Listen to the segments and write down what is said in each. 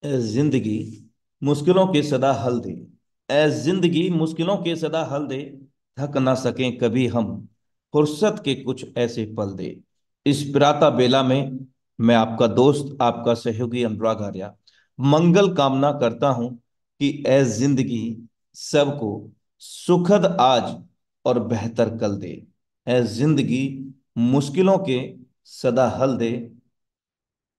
ए जिंदगी मुश्किलों के सदा हल दे। ए जिंदगी मुश्किलों के सदा हल दे। थक ना सकें कभी हम, फुर्सत के कुछ ऐसे पल दे। इस प्रातः बेला में मैं आपका दोस्त, आपका सहयोगी अनुराग आर्या मंगल कामना करता हूं कि ए जिंदगी सबको सुखद आज और बेहतर कल दे। ए जिंदगी मुश्किलों के सदा हल दे।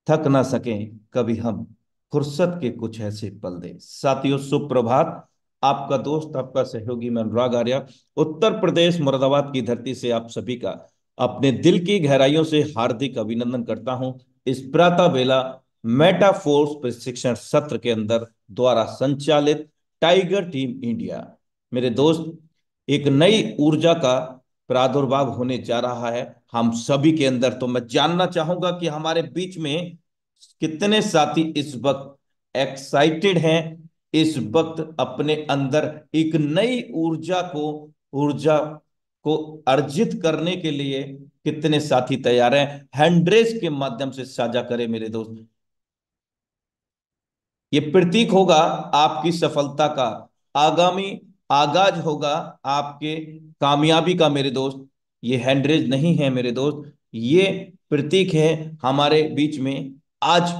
थक ना सकें कभी हम, फुर्सत के कुछ ऐसे पल दे। साथियों, सुप्रभात। आपका दोस्त, आपका सहयोगी मैं अनुराग आर्या उत्तर प्रदेश मुरादाबाद की धरती से आप सभी का अपने दिल की गहराइयों से हार्दिक अभिनंदन करता हूं। इस प्रातः बेला मेटाफोर्स प्रशिक्षण सत्र के अंदर द्वारा संचालित टाइगर टीम इंडिया, मेरे दोस्त, एक नई ऊर्जा का प्रादुर्भाव होने जा रहा है हम सभी के अंदर। तो मैं जानना चाहूंगा कि हमारे बीच में कितने साथी इस वक्त एक्साइटेड हैं, इस वक्त अपने अंदर एक नई ऊर्जा को अर्जित करने के लिए कितने साथी तैयार हैं। हैंड्रेस के माध्यम से साझा करें मेरे दोस्त। ये प्रतीक होगा आपकी सफलता का, आगामी आगाज होगा आपके कामयाबी का मेरे दोस्त। ये हैंडरेज नहीं है मेरे दोस्त, ये प्रतीक है हमारे बीच में। आज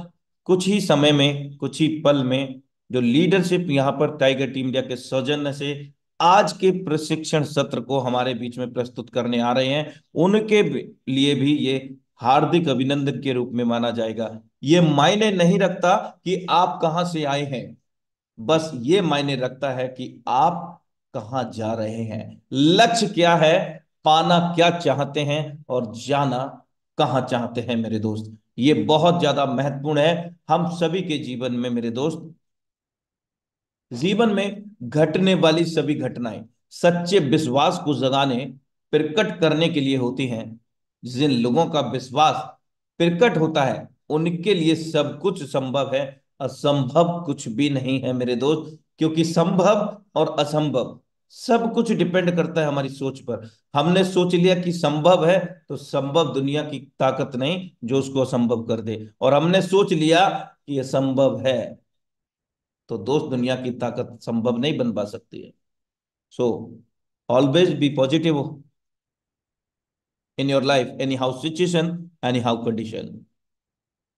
कुछ ही समय में, कुछ ही पल में जो लीडरशिप यहाँ पर टाइगर टीम इंडिया के सौजन्य से आज के प्रशिक्षण सत्र को हमारे बीच में प्रस्तुत करने आ रहे हैं, उनके लिए भी ये हार्दिक अभिनंदन के रूप में माना जाएगा। ये मायने नहीं रखता कि आप कहां से आए हैं, बस ये मायने रखता है कि आप कहां जा रहे हैं, लक्ष्य क्या है, पाना क्या चाहते हैं और जाना कहां चाहते हैं मेरे दोस्त। ये बहुत ज्यादा महत्वपूर्ण है हम सभी के जीवन में मेरे दोस्त। जीवन में घटने वाली सभी घटनाएं सच्चे विश्वास को जगाने, प्रकट करने के लिए होती हैं। जिन लोगों का विश्वास प्रकट होता है उनके लिए सब कुछ संभव है, असंभव कुछ भी नहीं है मेरे दोस्त। क्योंकि संभव और असंभव सब कुछ डिपेंड करता है हमारी सोच पर। हमने सोच लिया कि संभव है, तो संभव दुनिया की ताकत नहीं जो उसको असंभव कर दे। और हमने सोच लिया कि यह संभव है, तो दोस्त दुनिया की ताकत संभव नहीं बन पा सकती है। So always be positive in your life, any how situation, any how condition.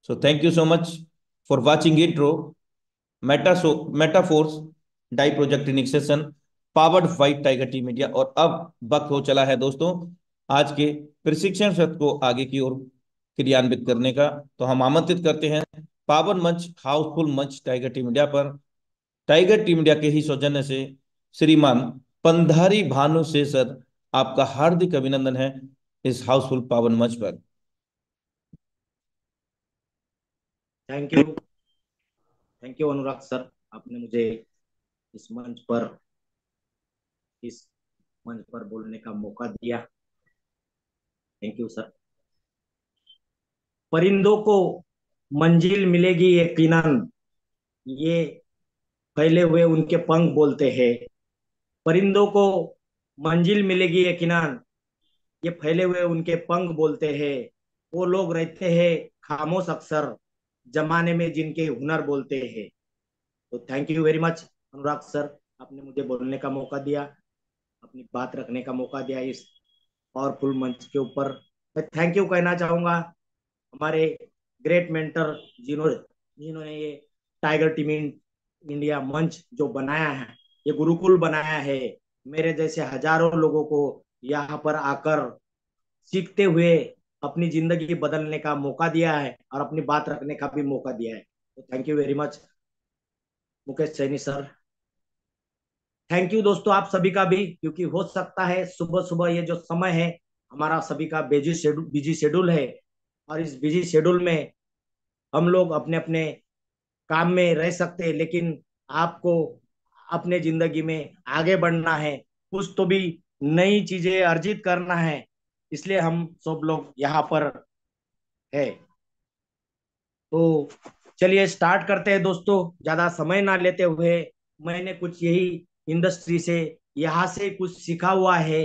So thank you so much for watching intro metaphors die project training session powered by tiger team India. और अब वक्त हो चला है दोस्तों आज के प्रशिक्षण सत्र को आगे की ओर क्रियान्वित करने का। तो हम आमंत्रित करते हैं पावन मंच, हाउसफुल मंच टाइगर टीम इंडिया पर, टाइगर टीम इंडिया के ही सौजन्य से श्रीमान पंधारी भानु से सर आपका हार्दिक अभिनंदन है इस हाउसफुल पावन मंच पर। Thank you. Thank you Anurag sir, आपने मुझे इस मंच पर इस मंच पर बोलने का मौका दिया। Thank you sir. परिंदों को मंजिल मिलेगी यकीनन, ये फैले हुए उनके पंख बोलते हैं। परिंदों को मंजिल मिलेगी यकीनन, ये फैले हुए उनके पंख बोलते हैं। वो लोग रहते हैं खामोश अक्सर, जमाने में जिनके हुनर बोलते हैं। तो thank you very much Anurag sir, आपने मुझे बोलने का मौका दिया, अपनी बात रखने का मौका दिया इस पावरफुल मंच के ऊपर। मैं थैंक यू कहना चाहूंगा हमारे ग्रेट मेंटर जिन्होंने जिन्होंने ये टाइगर टीम इंडिया मंच जो बनाया है, ये गुरुकुल बनाया है, मेरे जैसे हजारों लोगों को यहाँ पर आकर सीखते हुए अपनी जिंदगी बदलने का मौका दिया है और अपनी बात रखने का भी मौका दिया है। तो thank you very much Mukesh Saini sir. Thank you दोस्तों आप सभी का भी, क्योंकि हो सकता है सुबह सुबह ये जो समय है हमारा सभी का बिजी शेड्यूल है, और इस बिजी शेड्यूल में हम लोग अपने अपने काम में रह सकते हैं, लेकिन आपको अपने जिंदगी में आगे बढ़ना है, कुछ तो भी नई चीजें अर्जित करना है, इसलिए हम सब लोग यहाँ पर है। तो चलिए स्टार्ट करते हैं दोस्तों, ज्यादा समय ना लेते हुए। मैंने कुछ यही इंडस्ट्री से यहाँ से कुछ सीखा हुआ है,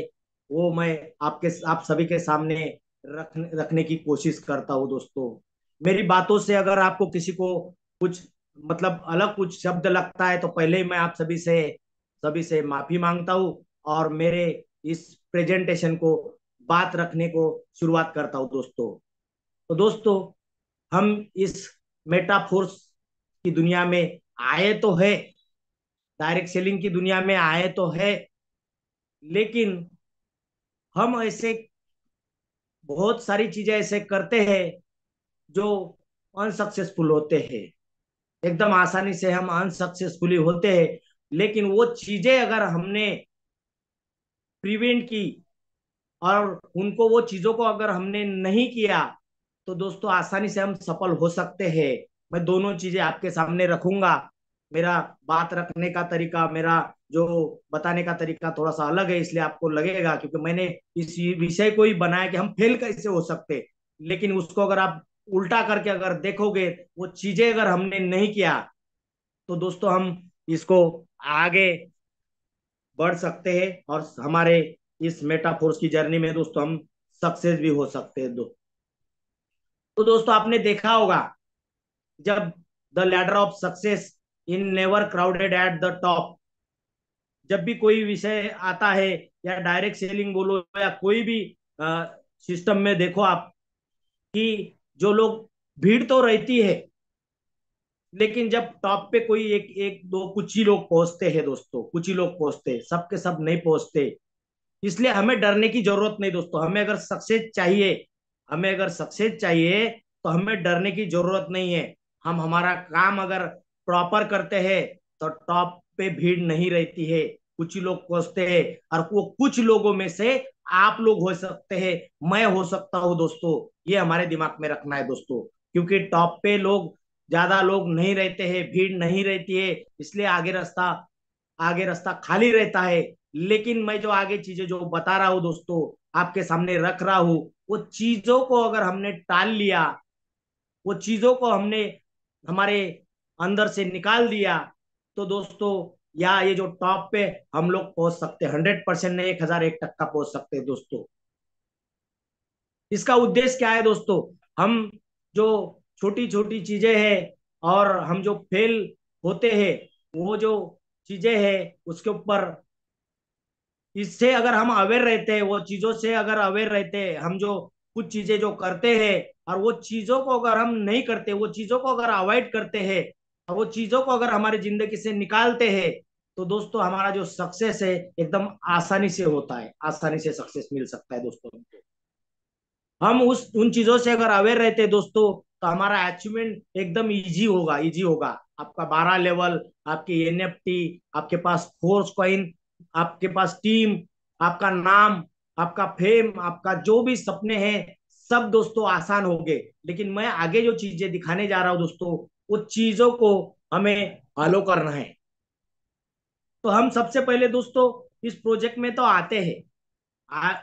वो मैं आप सभी के सामने रखने की कोशिश करता हूँ दोस्तों। मेरी बातों से अगर आपको किसी को कुछ मतलब अलग कुछ शब्द लगता है तो पहले ही मैं आप सभी से माफी मांगता हूँ, और मेरे इस प्रेजेंटेशन को, बात रखने को शुरुआत करता हूँ दोस्तों। तो दोस्तों, हम इस मेटाफोर्स की दुनिया में आए तो है, डायरेक्ट सेलिंग की दुनिया में आए तो है, लेकिन हम ऐसे बहुत सारी चीजें ऐसे करते हैं जो अनसक्सेसफुल होते हैं। एकदम आसानी से हम अनसक्सेसफुली होते हैं, लेकिन वो चीजें अगर हमने प्रिवेंट की, और उनको वो चीजों को अगर हमने नहीं किया, तो दोस्तों आसानी से हम सफल हो सकते हैं। मैं दोनों चीजें आपके सामने रखूंगा। मेरा बात रखने का तरीका, मेरा जो बताने का तरीका थोड़ा सा अलग है, इसलिए आपको लगेगा, क्योंकि मैंने इस विषय को ही बनाया कि हम फेल कैसे हो सकते। लेकिन उसको अगर आप उल्टा करके अगर देखोगे, वो चीजें अगर हमने नहीं किया, तो दोस्तों हम इसको आगे बढ़ सकते हैं, और हमारे इस मेटाफोर्स की जर्नी में दोस्तों हम सक्सेस भी हो सकते हैं। तो दोस्तों आपने देखा होगा, जब the ladder of success in never crowded at the top, जब भी कोई विषय आता है, या डायरेक्ट सेलिंग बोलो या कोई भी सिस्टम में देखो आप, कि जो लोग, भीड़ तो रहती है, लेकिन जब टॉप पे कोई एक एक दो कुछ ही लोग पहुंचते हैं दोस्तों, कुछ ही लोग पहुंचते हैं, सबके सब नहीं पहुंचते। इसलिए हमें डरने की जरूरत नहीं दोस्तों। हमें अगर सक्सेस चाहिए तो हमें डरने की जरूरत नहीं है। हम हमारा काम अगर प्रॉपर करते हैं, तो टॉप पे भीड़ नहीं रहती है, कुछ ही लोग पहुंचते हैं, और वो कुछ लोगों में से आप लोग हो सकते हैं, मैं हो सकता हूँ दोस्तों। ये हमारे दिमाग में रखना है दोस्तों, क्योंकि टॉप पे लोग, ज्यादा लोग नहीं रहते हैं, भीड़ नहीं रहती है, इसलिए आगे रास्ता खाली रहता है। लेकिन मैं जो आगे चीजें जो बता रहा हूँ दोस्तों, आपके सामने रख रहा हूँ, वो चीजों को अगर हमने टाल लिया, वो चीजों को हमने हमारे अंदर से निकाल दिया, तो दोस्तों, या ये जो टॉप पे हम लोग पहुंच सकते हैं, 100% नहीं, 1001 टक्का पहुंच सकते हैं दोस्तों। इसका उद्देश्य क्या है दोस्तों? हम जो छोटी छोटी चीजें हैं, और हम जो फेल होते हैं, वो जो चीजें हैं, उसके ऊपर, इससे अगर हम अवेयर रहते हैं, वो चीजों से अगर अवेयर रहते हैं, हम जो कुछ चीजें जो करते हैं, और वो चीजों को अगर हम नहीं करते, वो चीजों को अगर अवॉइड करते हैं, और वो चीजों को अगर हमारी जिंदगी से निकालते हैं, तो दोस्तों हमारा जो सक्सेस है, एकदम आसानी से होता है, आसानी से सक्सेस मिल सकता है दोस्तों। हम उस उन चीजों से अगर अवेयर रहते हैं दोस्तों, तो हमारा अचीवमेंट एकदम इजी होगा, इजी होगा। आपका 12 लेवल, आपकी एनएफटी, आपके पास फोर्स कॉइन, आपके पास टीम, आपका नाम, आपका फेम, आपका जो भी सपने हैं, सब दोस्तों आसान होंगे। लेकिन मैं आगे जो चीजें दिखाने जा रहा हूँ दोस्तों, वो चीजों को हमें फॉलो करना है। तो हम सबसे पहले दोस्तों इस प्रोजेक्ट में तो आते हैं,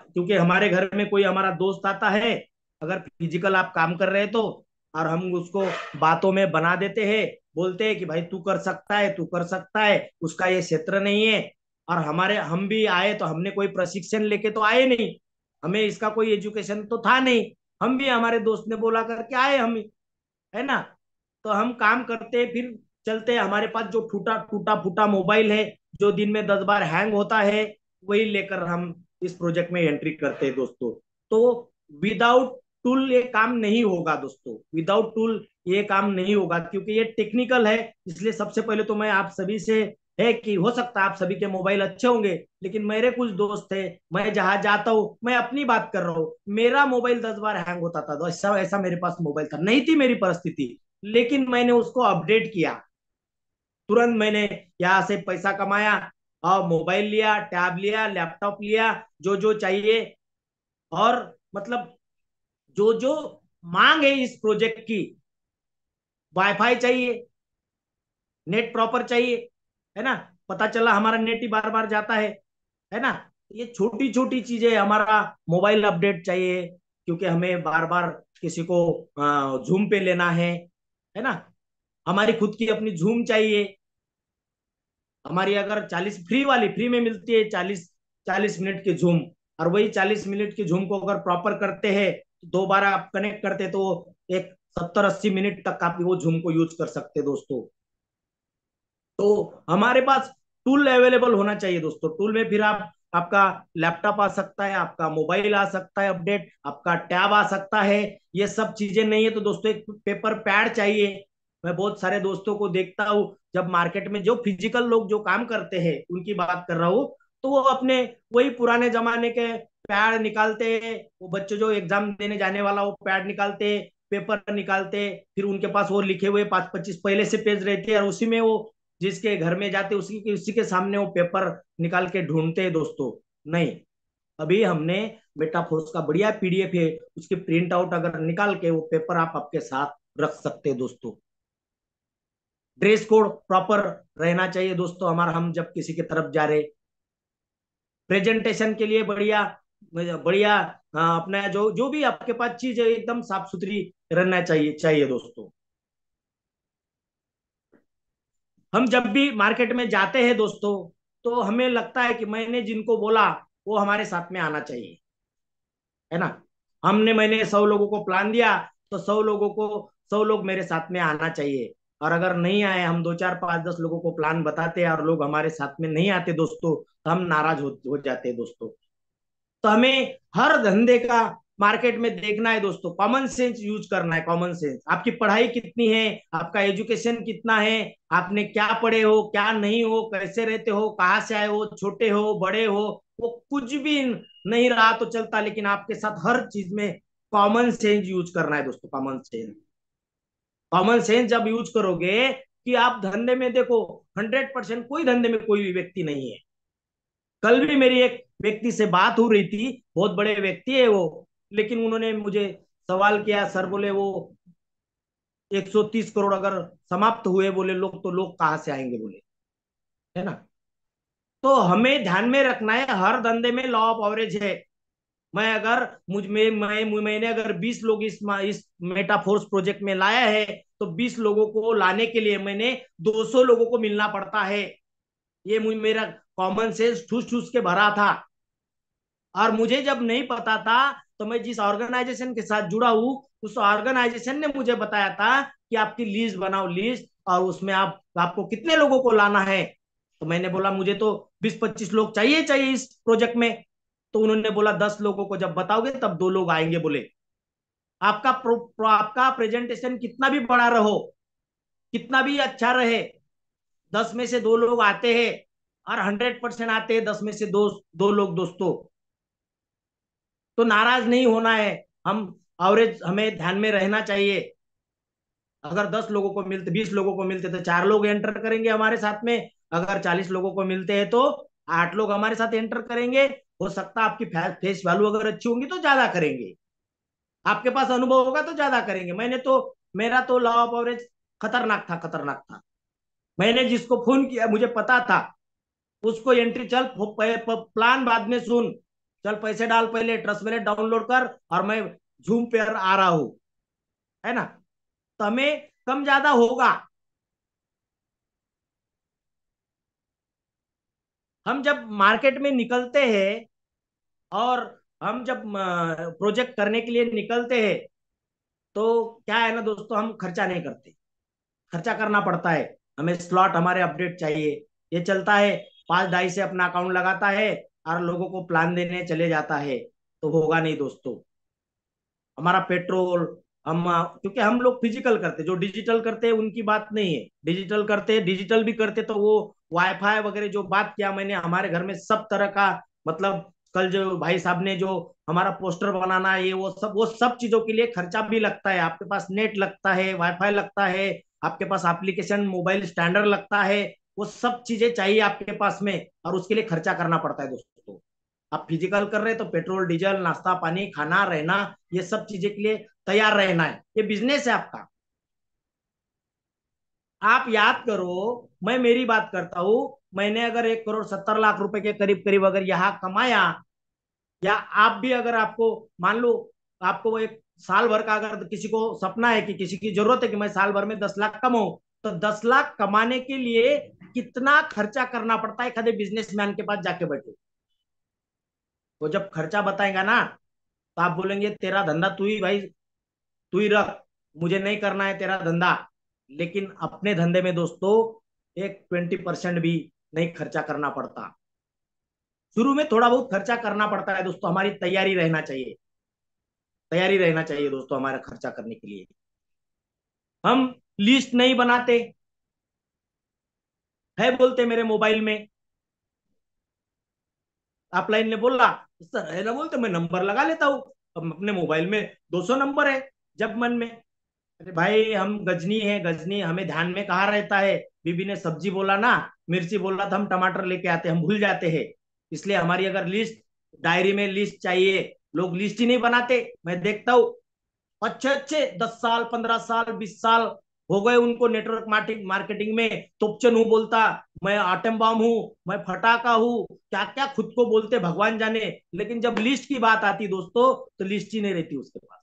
क्योंकि हमारे घर में कोई हमारा दोस्त आता है, अगर फिजिकल आप काम कर रहे हैं तो, और हम उसको बातों में बना देते हैं, बोलते हैं कि भाई तू कर सकता है, तू कर सकता है, उसका ये क्षेत्र नहीं है। और हम भी आए तो हमने कोई प्रशिक्षण लेके तो आए नहीं, हमें इसका कोई एजुकेशन तो था नहीं, हम भी हमारे दोस्त ने बोला करके आए हम, है ना? तो हम काम करते, फिर चलते, हमारे पास जो टूटा टूटा फूटा मोबाइल है, जो दिन में 10 बार हैंग होता है, वही लेकर हम इस प्रोजेक्ट में एंट्री करते हैं दोस्तों। तो विदाउट टूल ये काम नहीं होगा दोस्तों, विदाउट टूल ये काम नहीं होगा, क्योंकि ये टेक्निकल है। इसलिए सबसे पहले तो मैं आप सभी से, है कि हो सकता है आप सभी के मोबाइल अच्छे होंगे, लेकिन मेरे कुछ दोस्त थे, मैं जहां जाता हूँ, मैं अपनी बात कर रहा हूँ, मेरा मोबाइल 10 बार हैंग होता था, तो ऐसा ऐसा मेरे पास मोबाइल था, नहीं थी मेरी परिस्थिति, लेकिन मैंने उसको अपडेट किया, तुरंत मैंने यहाँ से पैसा कमाया, और मोबाइल लिया, टैब लिया, लैपटॉप लिया, जो जो चाहिए, और मतलब जो जो मांग है इस प्रोजेक्ट की, वाईफाई चाहिए, नेट प्रॉपर चाहिए, है ना? पता चला हमारा नेट ही बार बार जाता है ना? ये छोटी छोटी चीजें, हमारा मोबाइल अपडेट चाहिए, क्योंकि हमें बार बार किसी को जूम पे लेना है ना? हमारी खुद की अपनी जूम चाहिए, हमारी अगर 40 फ्री में मिलती है, 40 40 मिनट की जूम, और वही 40 मिनट की जूम को अगर प्रॉपर करते हैं, 2 बार आप कनेक्ट करते हैं, तो एक 70 80 मिनट तक आप वो जूम को यूज कर सकते हैं दोस्तों। तो हमारे पास टूल अवेलेबल होना चाहिए दोस्तों। टूल में फिर आप, आपका लैपटॉप आ सकता है, आपका मोबाइल आ सकता है अपडेट, आपका टैब आ सकता है। ये सब चीजें नहीं है तो दोस्तों एक पेपर पैड चाहिए। मैं बहुत सारे दोस्तों को देखता हूँ, जब मार्केट में जो फिजिकल लोग जो काम करते हैं उनकी बात कर रहा हूँ, तो वो अपने वही पुराने जमाने के पैड निकालते हैं। वो बच्चे जो एग्जाम देने जाने वाला वो पैड निकालते, पेपर निकालते, फिर उनके पास वो लिखे हुए 5-25 पहले से पेज रहते हैं, और उसी में वो जिसके घर में जाते उसी के सामने वो पेपर निकाल के ढूंढते हैं दोस्तों। नहीं, अभी हमने मेटाफोर्स का बढ़िया पीडीएफ है, उसकी प्रिंट आउट अगर निकाल के वो पेपर आप आपके साथ रख सकते हैं दोस्तों। ड्रेस कोड प्रॉपर रहना चाहिए दोस्तों हमारा, हम जब किसी की तरफ जा रहे, प्रेजेंटेशन के लिए बढ़िया बढ़िया, अपना जो जो भी आपके पास चीज है एकदम साफ सुथरी रहना चाहिए दोस्तों। हम जब भी मार्केट में जाते हैं दोस्तों, तो हमें लगता है कि मैंने जिनको बोला वो हमारे साथ में आना चाहिए, है ना। मैंने 100 लोगों को प्लान दिया, तो 100 लोगों को, 100 लोग मेरे साथ में आना चाहिए। और अगर नहीं आए, हम 2 4 5 10 लोगों को प्लान बताते हैं और लोग हमारे साथ में नहीं आते दोस्तों, तो हम नाराज हो जाते हैं दोस्तों। तो हमें हर धंधे का मार्केट में देखना है दोस्तों, कॉमन सेंस यूज करना है। कॉमन सेंस, आपकी पढ़ाई कितनी है, आपका एजुकेशन कितना है, आपने क्या पढ़े हो, क्या नहीं हो, कैसे रहते हो, कहाँ से आए हो, छोटे हो बड़े हो, वो कुछ भी नहीं रहा तो चलता, लेकिन आपके साथ हर चीज में कॉमन सेंस यूज करना है दोस्तों। कॉमन सेंस, कॉमन सेंस जब यूज करोगे कि आप धंधे में देखो, 100% कोई धंधे में कोई भी व्यक्ति नहीं है। कल भी मेरी एक व्यक्ति से बात हो रही थी, बहुत बड़े व्यक्ति है वो, लेकिन उन्होंने मुझे सवाल किया, सर बोले वो 130 करोड़ अगर समाप्त हुए बोले लोग, तो लोग कहाँ से आएंगे बोले, है ना। तो हमें ध्यान में रखना है, हर धंधे में लॉ ऑफ एवरेज है। मैं अगर मैंने अगर 20 लोग इस मेटाफोर्स प्रोजेक्ट में लाया है, तो 20 लोगों को लाने के लिए मैंने 200 लोगों को मिलना पड़ता है। ये मेरा कॉमन सेंस ठूस ठूस के भरा था। और मुझे जब नहीं पता था, तो मैं जिस ऑर्गेनाइजेशन के साथ जुड़ा हूँ, उस ऑर्गेनाइजेशन ने मुझे बताया था कि आपकी लिस्ट बनाओ, लिस्ट, और उसमें आपको कितने लोगों को लाना है। तो मैंने बोला मुझे तो 20-25 लोग चाहिए चाहिए इस प्रोजेक्ट में। तो उन्होंने बोला 10 लोगों को जब बताओगे तब 2 लोग आएंगे बोले। आपका प्रेजेंटेशन कितना भी बड़ा रहो, कितना भी अच्छा रहे, 10 में से 2 लोग आते हैं, और 100% आते हैं 10 में से दो लोग दोस्तों, तो नाराज नहीं होना है। हम एवरेज हमें ध्यान में रहना चाहिए। अगर 10 लोगों को मिलते, 20 लोगों को मिलते, तो 4 लोग एंटर करेंगे हमारे साथ में। अगर 40 लोगों को मिलते हैं तो 8 लोग हमारे साथ एंटर करेंगे। हो सकता है आपकी फेस वैल्यू अगर अच्छी होंगी तो ज्यादा करेंगे, आपके पास अनुभव होगा तो ज्यादा करेंगे। मेरा तो लॉ ऑफ एवरेज खतरनाक था, खतरनाक था। मैंने जिसको फोन किया मुझे पता था, उसको एंट्री चल, प्लान बाद में सुन, चल पैसे डाल पहले, ट्रस्ट वैलेट डाउनलोड कर, और मैं जूम पे आ रहा हूं, है ना। तो हमें कम ज्यादा होगा। हम जब मार्केट में निकलते हैं, और हम जब प्रोजेक्ट करने के लिए निकलते हैं, तो क्या है ना दोस्तों, हम खर्चा नहीं करते, खर्चा करना पड़ता है। हमें स्लॉट, हमारे अपडेट चाहिए, ये चलता है, 5 ढाई से अपना अकाउंट लगाता है और लोगों को प्लान देने चले जाता है, तो होगा नहीं दोस्तों। हमारा पेट्रोल, क्योंकि हम लोग फिजिकल करते, जो डिजिटल करते हैं उनकी बात नहीं है, डिजिटल करते, डिजिटल भी करते तो वो वाईफाई वगैरह जो बात किया मैंने, हमारे घर में सब तरह का, मतलब कल जो भाई साहब ने जो हमारा पोस्टर बनाना है, ये वो सब चीजों के लिए खर्चा भी लगता है। आपके पास नेट लगता है, वाईफाई लगता है, आपके पास एप्लीकेशन मोबाइल स्टैंडर्ड लगता है, वो सब चीजें चाहिए आपके पास में, और उसके लिए खर्चा करना पड़ता है दोस्तों। आप फिजिकल कर रहे हैं तो पेट्रोल डीजल नाश्ता पानी खाना रहना, ये सब चीजें के लिए तैयार रहना है। ये बिजनेस है आपका। आप याद करो, मैं मेरी बात करता हूं, मैंने अगर 1 करोड़ 70 लाख रुपए के करीब करीब अगर यहाँ कमाया, या आप भी अगर, आपको मान लो, आपको वो एक साल भर का अगर किसी को सपना है कि किसी की जरूरत है कि मैं साल भर में 10 लाख कमाऊं, तो 10 लाख कमाने के लिए कितना खर्चा करना पड़ता है, कदे बिजनेसमैन के पास जाके बैठो। वो जब खर्चा बताएगा ना, तो आप बोलेंगे तेरा धंधा तू ही भाई, तू ही रख, मुझे नहीं करना है तेरा धंधा। लेकिन अपने धंधे में दोस्तों एक 20% भी नहीं खर्चा करना पड़ता। शुरू में थोड़ा बहुत खर्चा करना पड़ता है दोस्तों, हमारी तैयारी रहना चाहिए, तैयारी रहना चाहिए दोस्तों हमारा खर्चा करने के लिए। हम लिस्ट नहीं बनाते, है बोलते मेरे मोबाइल में, ऑफलाइन ने बोला सर है ना, बोलते मैं नंबर लगा लेता हूँ। अब अपने मोबाइल में 200 नंबर है जब मन में। अरे भाई हम गजनी है, गजनी हमें ध्यान में कहाँ रहता है। बीबी ने सब्जी बोला ना, मिर्ची बोला तो हम टमाटर लेके आते, हम भूल जाते हैं। इसलिए हमारी अगर लिस्ट, डायरी में लिस्ट चाहिए, लोग लिस्ट ही नहीं बनाते। मैं देखता हूँ अच्छे अच्छे 10 साल 15 साल 20 साल हो गए उनको नेटवर्क मार्केटिंग में, तोपचन हूँ बोलता, मैं आटम बम हूँ, मैं फटाका हूँ, क्या क्या खुद को बोलते भगवान जाने। लेकिन जब लिस्ट की बात आती दोस्तों, तो लिस्ट ही नहीं रहती उसके पास।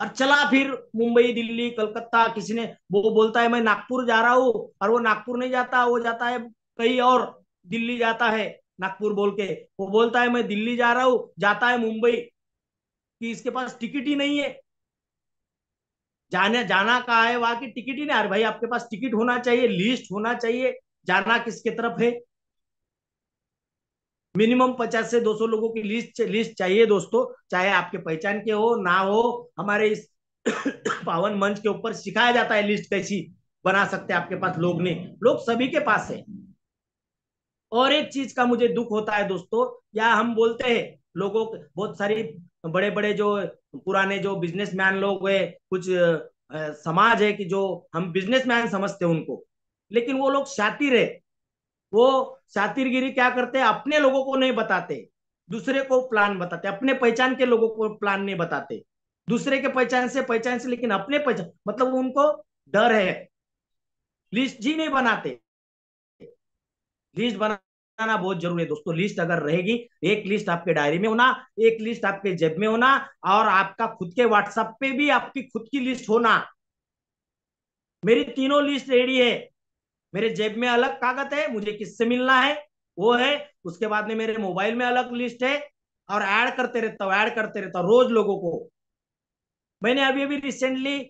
और चला फिर मुंबई दिल्ली कलकत्ता, किसी ने वो बोलता है मैं नागपुर जा रहा हूँ, और वो नागपुर नहीं जाता, वो जाता है कहीं और, दिल्ली जाता है। नागपुर बोल के वो बोलता है मैं दिल्ली जा रहा हूँ, जाता है मुंबई, कि इसके पास टिकट ही नहीं है। जाने जाना कहाँ है, वहां की टिकट ही नहीं। अरे भाई आपके पास टिकट होना चाहिए, लिस्ट होना चाहिए, जाना किसके तरफ है। मिनिमम 50 से 200 लोगों की लिस्ट लिस्ट चाहिए दोस्तों, चाहे आपके पहचान के हो ना हो। हमारे इस पावन मंच के ऊपर सिखाया जाता है लिस्ट कैसी बना सकते हैं। आपके पास लोग नहीं, लोग सभी के पास है। और एक चीज का मुझे दुख होता है दोस्तों, या हम बोलते हैं लोगों बहुत सारी बड़े बड़े जो पुराने जो बिजनेसमैन लोग हैं, कुछ समाज है कि जो हम बिजनेसमैन समझते हैं उनको, लेकिन वो लोग शातिर है। वो शातिरगिरी क्या करते हैं, अपने लोगों को नहीं बताते, दूसरे को प्लान बताते, अपने पहचान के लोगों को प्लान नहीं बताते। दूसरे के पहचान से लेकिन अपने पहचान, मतलब उनको डर है, लिस्ट जी नहीं बनाते। लिस्ट बनाना बहुत जरूरी है दोस्तों। लिस्ट अगर रहेगी, एक लिस्ट आपके डायरी में होना, एक लिस्ट आपके जेब में होना, और आपका खुद के व्हाट्सएप पे भी आपकी खुद की लिस्ट होना। मेरी तीनों लिस्ट रेडी है। मेरे जेब में अलग कागज है, मुझे किससे मिलना है वो है। उसके बाद में मेरे मोबाइल में अलग लिस्ट है, और ऐड करते रहता हूँ, ऐड करते रहता हूँ रोज लोगों को। मैंने अभी अभी रिसेंटली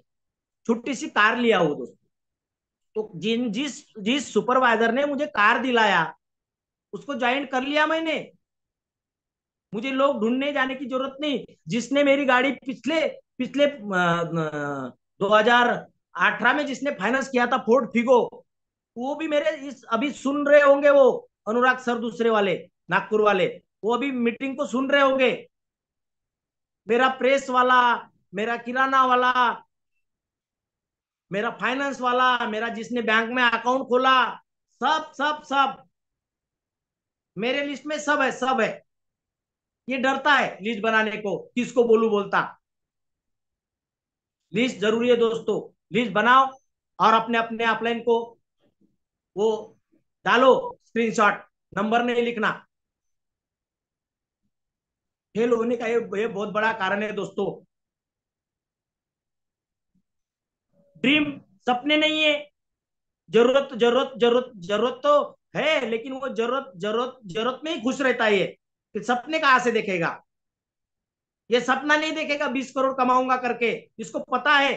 छोटी सी कार लिया हो दोस्तों, तो जिन जिस जिस सुपरवाइजर ने मुझे कार दिलाया, उसको ज्वाइन कर लिया मैंने। मुझे लोग ढूंढने जाने की जरूरत नहीं। जिसने मेरी गाड़ी पिछले पिछले 2018 में जिसने फाइनेंस किया था, फोर्ड फिगो, वो भी मेरे इस अभी सुन रहे होंगे, वो अनुराग सर दूसरे वाले, नागपुर वाले, वो अभी मीटिंग को सुन रहे होंगे। मेरा प्रेस वाला, मेरा किराना वाला, मेरा फाइनेंस वाला, मेरा जिसने बैंक में अकाउंट खोला, सब सब सब मेरे लिस्ट में सब है, सब है। ये डरता है लिस्ट बनाने को, किसको बोलू बोलता। लिस्ट जरूरी है दोस्तों, लिस्ट बनाओ, और अपने अपने अपलाइन को वो डालो स्क्रीनशॉट। नंबर नहीं लिखना, फेल होने का ये बहुत बड़ा कारण है दोस्तों। ड्रीम, सपने नहीं है। जरूरत जरूरत जरूरत जरूरत तो है, लेकिन वो जरूरत जरूरत जरूरत में ही खुश रहता है ये, कि सपने कहां से देखेगा। ये सपना नहीं देखेगा 20 करोड़ कमाऊंगा करके। इसको पता है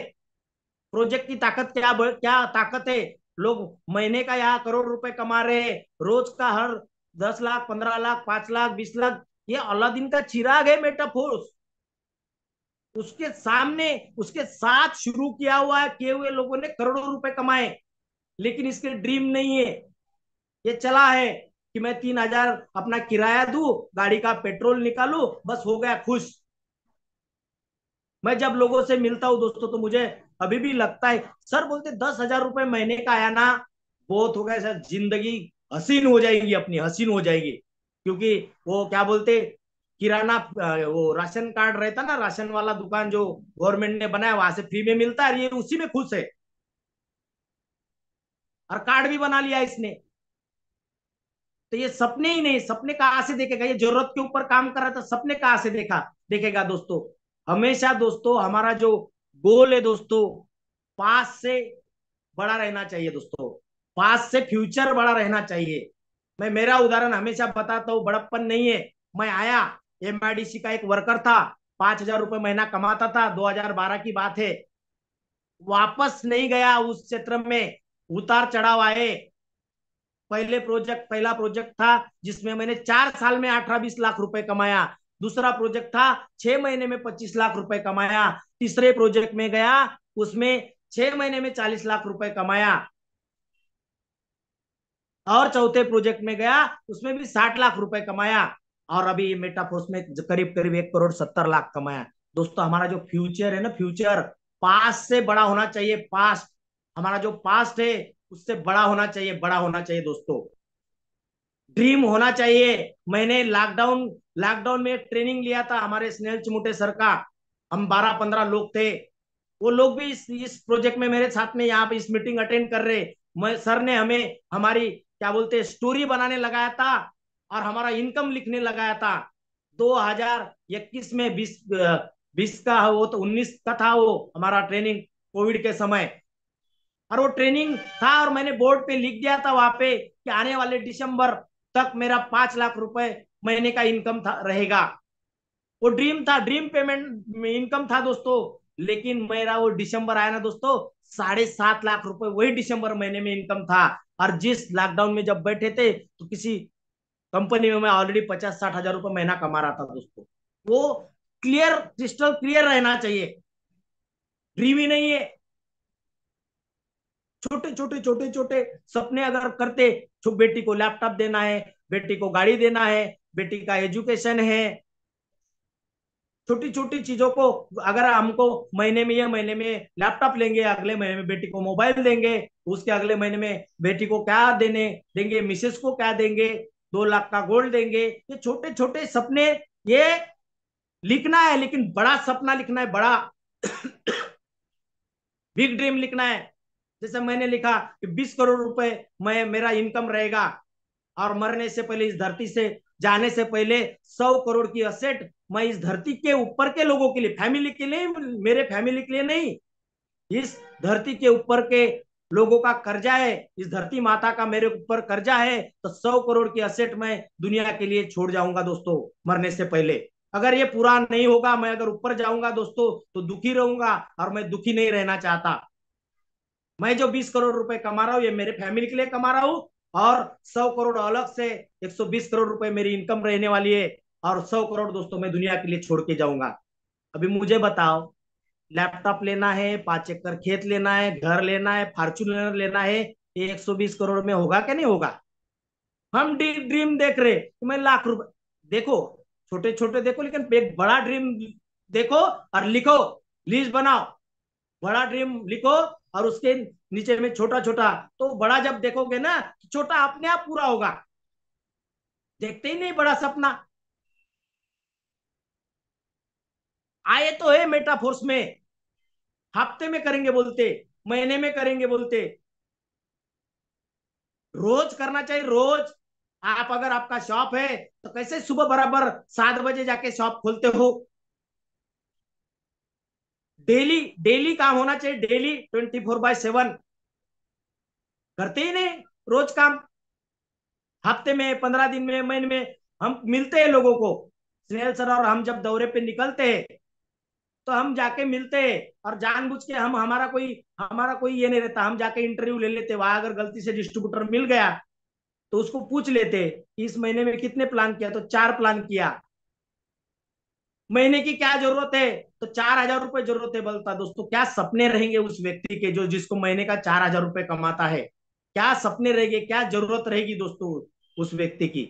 प्रोजेक्ट की ताकत क्या, क्या ताकत है। लोग महीने का यहाँ करोड़ रुपए कमा रहे हैं, रोज का हर 10 लाख 15 लाख 5 लाख 20 लाख। ये अलादीन का चिराग है मेटाफोर्स। उसके सामने, उसके साथ शुरू किया हुआ है, किए हुए लोगों ने करोड़ों रुपए कमाए, लेकिन इसके ड्रीम नहीं है। ये चला है कि मैं 3,000 अपना किराया दू, गाड़ी का पेट्रोल निकालू, बस हो गया खुश। मैं जब लोगों से मिलता हूँ दोस्तों, तो मुझे अभी भी लगता है, सर बोलते 10,000 रुपए महीने का आया ना, बहुत हो गया सर, जिंदगी हसीन हो जाएगी, अपनी हसीन हो जाएगी। क्योंकि वो क्या बोलते, किराना वो राशन कार्ड रहता ना, राशन वाला दुकान जो गवर्नमेंट ने बनाया, वहां से फ्री में मिलता है, ये उसी में खुश है। और कार्ड भी बना लिया इसने। तो ये सपने ही नहीं, सपने कहाँ से देखेगा, ये जरूरत के ऊपर काम कर रहा था, सपने कहाँ से देखेगा दोस्तों। हमेशा दोस्तों हमारा जो गोल है दोस्तों, पास से बड़ा रहना चाहिए दोस्तों, पास से फ्यूचर बड़ा रहना चाहिए। मैं मेरा उदाहरण हमेशा बताता हूँ, बड़प्पन नहीं है। मैं आया, एमआईडीसी का एक वर्कर था, 5,000 रुपए महीना कमाता था, 2012 की बात है। वापस नहीं गया उस क्षेत्र में, उतार चढ़ाव आए। पहला प्रोजेक्ट था जिसमें मैंने 4 साल में 18-20 लाख रुपए कमाया। दूसरा प्रोजेक्ट था 6 महीने में 25 लाख रुपए कमाया। तीसरे प्रोजेक्ट में गया, उसमें 6 महीने में 40 लाख रुपए कमाया। और चौथे प्रोजेक्ट में गया, उसमें भी 60 लाख रुपए कमाया। और अभी मेटाफोर्स में करीब करीब 1 करोड़ 70 लाख कमाया। दोस्तों हमारा जो फ्यूचर है ना, फ्यूचर पास्ट से बड़ा होना चाहिए। पास्ट, हमारा जो पास्ट है उससे बड़ा होना चाहिए, बड़ा होना चाहिए दोस्तों। ड्रीम होना चाहिए। मैंने लॉकडाउन लॉकडाउन में एक ट्रेनिंग लिया था हमारे स्नेहल चिमुटे सर का। हम 12-15 लोग थे। वो लोग भी इस प्रोजेक्ट में मेरे साथ में यहाँ पे इस मीटिंग अटेंड कर रहे। मैं सर ने हमें हमारी क्या बोलते हैं स्टोरी बनाने लगाया था और हमारा इनकम लिखने लगाया था। 2021 में 20 का वो तो 19 का था वो हमारा ट्रेनिंग, कोविड के समय। और वो ट्रेनिंग था और मैंने बोर्ड पे लिख दिया था वहां पे कि आने वाले दिसंबर तक मेरा 5 लाख रुपए महीने का इनकम था रहेगा। वो ड्रीम था, ड्रीम पेमेंट इनकम था दोस्तों। लेकिन मेरा वो दिसंबर आया ना दोस्तों, 7.5 लाख रुपए वही दिसंबर महीने में इनकम था। और जिस लॉकडाउन में जब बैठे थे तो किसी कंपनी में मैं ऑलरेडी 50-60 हजार रुपए महीना कमा रहा था दोस्तों। वो क्लियर, क्रिस्टल क्लियर रहना चाहिए। ड्रीम ही नहीं है। छोटे छोटे छोटे छोटे सपने अगर करते, बेटी को लैपटॉप देना है, बेटी को गाड़ी देना है, बेटी का एजुकेशन है, छोटी छोटी चीजों को अगर हमको महीने में या महीने में लैपटॉप लेंगे, अगले महीने में बेटी को मोबाइल देंगे, उसके अगले महीने में बेटी को क्या देने देंगे, मिसेस को क्या देंगे, 2 लाख का गोल्ड देंगे। ये छोटे छोटे सपने, ये लिखना है, लेकिन बड़ा सपना लिखना है, बड़ा बिग ड्रीम लिखना है। जैसे मैंने लिखा कि 20 करोड़ रुपए मैं मेरा इनकम रहेगा, और मरने से पहले, इस धरती से जाने से पहले 100 करोड़ की असेट मैं इस धरती के ऊपर के लोगों के लिए, फैमिली के लिए, मेरे फैमिली के लिए नहीं, इस धरती के ऊपर के लोगों का कर्जा है, इस धरती माता का मेरे ऊपर कर्जा है। तो 100 करोड़ की असेट मैं दुनिया के लिए छोड़ जाऊंगा दोस्तों मरने से पहले। अगर ये पूरा नहीं होगा, मैं अगर ऊपर जाऊंगा दोस्तों तो दुखी रहूंगा, और मैं दुखी नहीं रहना चाहता। मैं जो 20 करोड़ रुपए कमा रहा हूँ ये मेरे फैमिली के लिए कमा रहा हूँ, और 100 करोड़ अलग से 120 करोड़ रुपए मेरी इनकम रहने वाली है। और 100 करोड़ दोस्तों मैं दुनिया के लिए छोड़ के जाऊंगा। अभी मुझे बताओ, लैपटॉप लेना है, 5 एकड़ खेत लेना है, घर लेना है, फॉर्चूनर लेना है, ये 120 करोड़ में होगा क्या? नहीं होगा। हम ड्रीम देख रहे कि मैं लाख रुपए, देखो छोटे छोटे देखो, लेकिन एक बड़ा ड्रीम देखो और लिखो, लिस्ट बनाओ, बड़ा ड्रीम लिखो और उसके नीचे में छोटा छोटा। तो बड़ा जब देखोगे ना, छोटा अपने आप पूरा होगा। देखते ही नहीं बड़ा सपना। आए तो है मेटाफोर्स में, हफ्ते में करेंगे बोलते, महीने में करेंगे बोलते, रोज करना चाहिए रोज। आप अगर आपका शॉप है तो कैसे सुबह बराबर 7 बजे जाके शॉप खोलते हो? डेली डेली काम होना चाहिए, डेली 24/7। करते ही नहीं रोज काम। हफ्ते में, 15 दिन में, महीने में हम मिलते हैं लोगों को। स्नेहल सर और हम जब दौरे पे निकलते हैं तो हम जाके मिलते हैं, और जानबूझ के हम, हमारा कोई ये नहीं रहता, हम जाके इंटरव्यू ले लेते वहां। अगर गलती से डिस्ट्रीब्यूटर मिल गया तो उसको पूछ लेते इस महीने में कितने प्लान किया, तो 4 प्लान किया। महीने की क्या जरूरत है? तो 4 हजार रुपए जरूरत है। बोलता दोस्तों क्या सपने रहेंगे उस व्यक्ति के जो जिसको महीने का 4 हजार रुपए कमाता है? क्या सपने रहेंगे, क्या जरूरत रहेगी दोस्तों उस व्यक्ति की?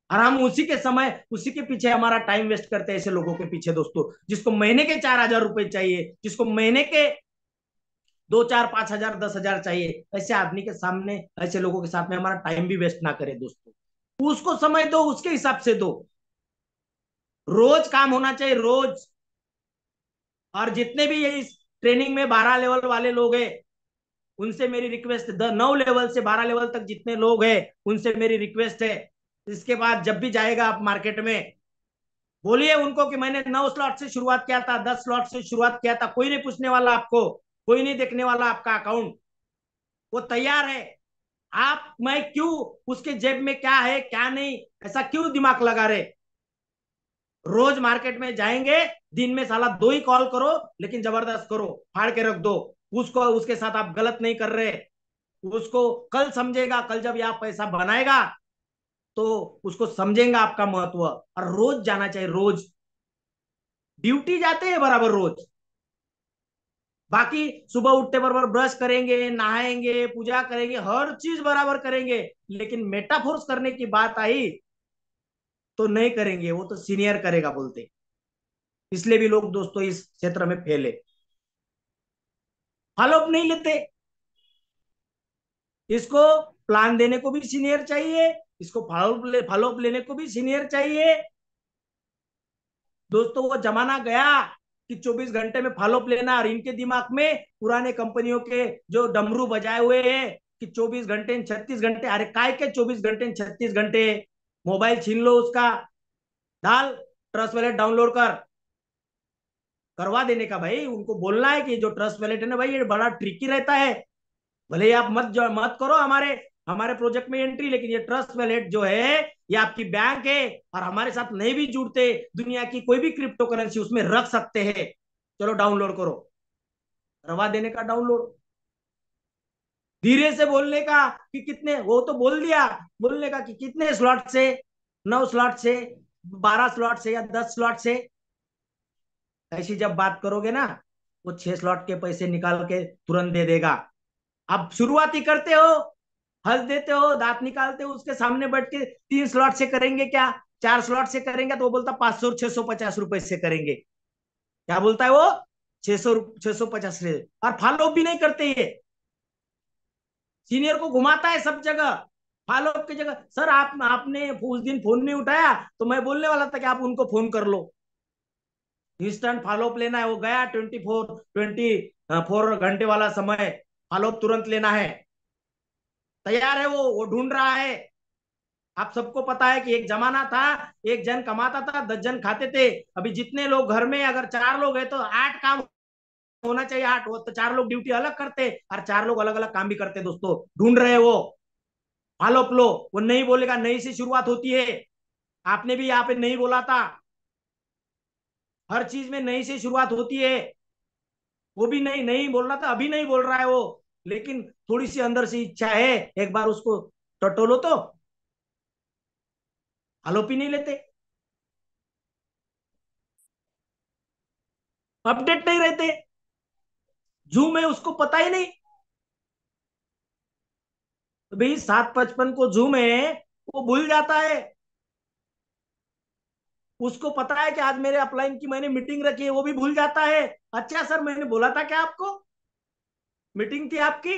और हम उसी के समय, उसी के पीछे हमारा टाइम वेस्ट करते हैं, ऐसे लोगों के पीछे दोस्तों, जिसको महीने के 4 हजार रुपए चाहिए, जिसको महीने के 2, 4, 5 हजार, 10 हजार चाहिए। ऐसे आदमी के सामने, ऐसे लोगों के साथ में हमारा टाइम भी वेस्ट ना करे दोस्तों। उसको समय दो, उसके हिसाब से दो। रोज काम होना चाहिए, रोज। और जितने भी ये इस ट्रेनिंग में 12 लेवल वाले लोग हैं, उनसे मेरी रिक्वेस्ट, 9 लेवल से 12 लेवल तक जितने लोग हैं उनसे मेरी रिक्वेस्ट है, इसके बाद जब भी जाएगा आप मार्केट में, बोलिए उनको कि मैंने 9 स्लॉट से शुरुआत किया था, 10 स्लॉट से शुरुआत किया था। कोई नहीं पूछने वाला आपको, कोई नहीं देखने वाला आपका अकाउंट। वो तैयार है। आप, मैं क्यों, उसके जेब में क्या है क्या नहीं, ऐसा क्यों दिमाग लगा रहे? रोज मार्केट में जाएंगे, दिन में साला 2 ही कॉल करो, लेकिन जबरदस्त करो, फाड़ के रख दो उसको। उसके साथ आप गलत नहीं कर रहे, उसको कल समझेगा, कल जब यह पैसा बनाएगा तो उसको समझेगा आपका महत्व। और रोज जाना चाहिए, रोज ड्यूटी जाते हैं बराबर रोज। बाकी सुबह उठते बराबर ब्रश करेंगे, नहाएंगे, पूजा करेंगे, हर चीज बराबर करेंगे, लेकिन मेटाफोर्स करने की बात आई तो नहीं करेंगे, वो तो सीनियर करेगा बोलते। इसलिए भी लोग दोस्तों इस क्षेत्र में फेले, फॉलोअप नहीं लेते। इसको प्लान देने को भी सीनियर चाहिए, इसको फॉलोअप लेने को भी सीनियर चाहिए। दोस्तों वो जमाना गया कि 24 घंटे में फॉलोअप लेना, और इनके दिमाग में पुराने कंपनियों के जो डमरू बजाए हुए हैं कि 24 घंटे 36 घंटे। अरे काय के 24 घंटे 36 घंटे, मोबाइल छीन लो उसका, डाल ट्रस्ट वैलेट डाउनलोड कर, करवा देने का। भाई उनको बोलना है कि जो ट्रस्ट वैलेट है ना भाई, ये बड़ा ट्रिकी रहता है, भले ही आप मत करो हमारे हमारे प्रोजेक्ट में एंट्री, लेकिन ये ट्रस्ट वैलेट जो है ये आपकी बैंक है, और हमारे साथ नहीं भी जुड़ते, दुनिया की कोई भी क्रिप्टो करेंसी उसमें रख सकते हैं, चलो डाउनलोड करो, करवा देने का डाउनलोड। धीरे से बोलने का कि कितने, वो तो बोल दिया, बोलने का कि कितने स्लॉट से, 9 स्लॉट से, 12 स्लॉट से या 10 स्लॉट से। ऐसी जब बात करोगे ना, वो 6 स्लॉट के पैसे निकाल के तुरंत दे देगा। अब शुरुआती करते हो, हंस देते हो, दांत निकालते हो उसके सामने बैठ के, 3 स्लॉट से करेंगे क्या, 4 स्लॉट से करेंगे, तो वो बोलता 500 650 रुपए से करेंगे। क्या बोलता है वो, 650 से। और फॉलो भी नहीं करते ये, सीनियर को घुमाता है सब जगह। फॉलो अप की जगह, सर आपने उस दिन फोन नहीं उठाया, तो मैं बोलने वाला था कि आप उनको फोन कर लो। इंस्टेंट फॉलो अप लेना है, वो गया 24 घंटे वाला समय, फॉलो अप तुरंत लेना है, तैयार है वो ढूंढ रहा है। आप सबको पता है कि एक जमाना था, एक जन कमाता था 10 जन खाते थे। अभी जितने लोग घर में, अगर 4 लोग हैं तो 8 काम होना चाहिए, 8 वो तो 4 लोग ड्यूटी अलग करते, और 4 लोग अलग अलग काम भी करते। दोस्तों ढूंढ रहे वो, फॉलो अप लो। वो नहीं बोलेगा, नई से शुरुआत होती है। आपने भी यहाँ पे नहीं बोला था, हर चीज में नई से शुरुआत होती है। वो भी नहीं नहीं बोल रहा था, अभी नहीं बोल रहा है वो, लेकिन थोड़ी सी अंदर से इच्छा है, एक बार उसको टटोलो तो फॉलो अप ही नहीं लेते, अपडेट नहीं रहते। जूम है उसको पता ही नहीं, तो भाई 755 को जूम है, वो भूल जाता है। उसको पता है कि आज मेरे अपलाइन की मैंने मीटिंग रखी है, वो भी भूल जाता है। अच्छा सर मैंने बोला था क्या आपको, मीटिंग थी आपकी,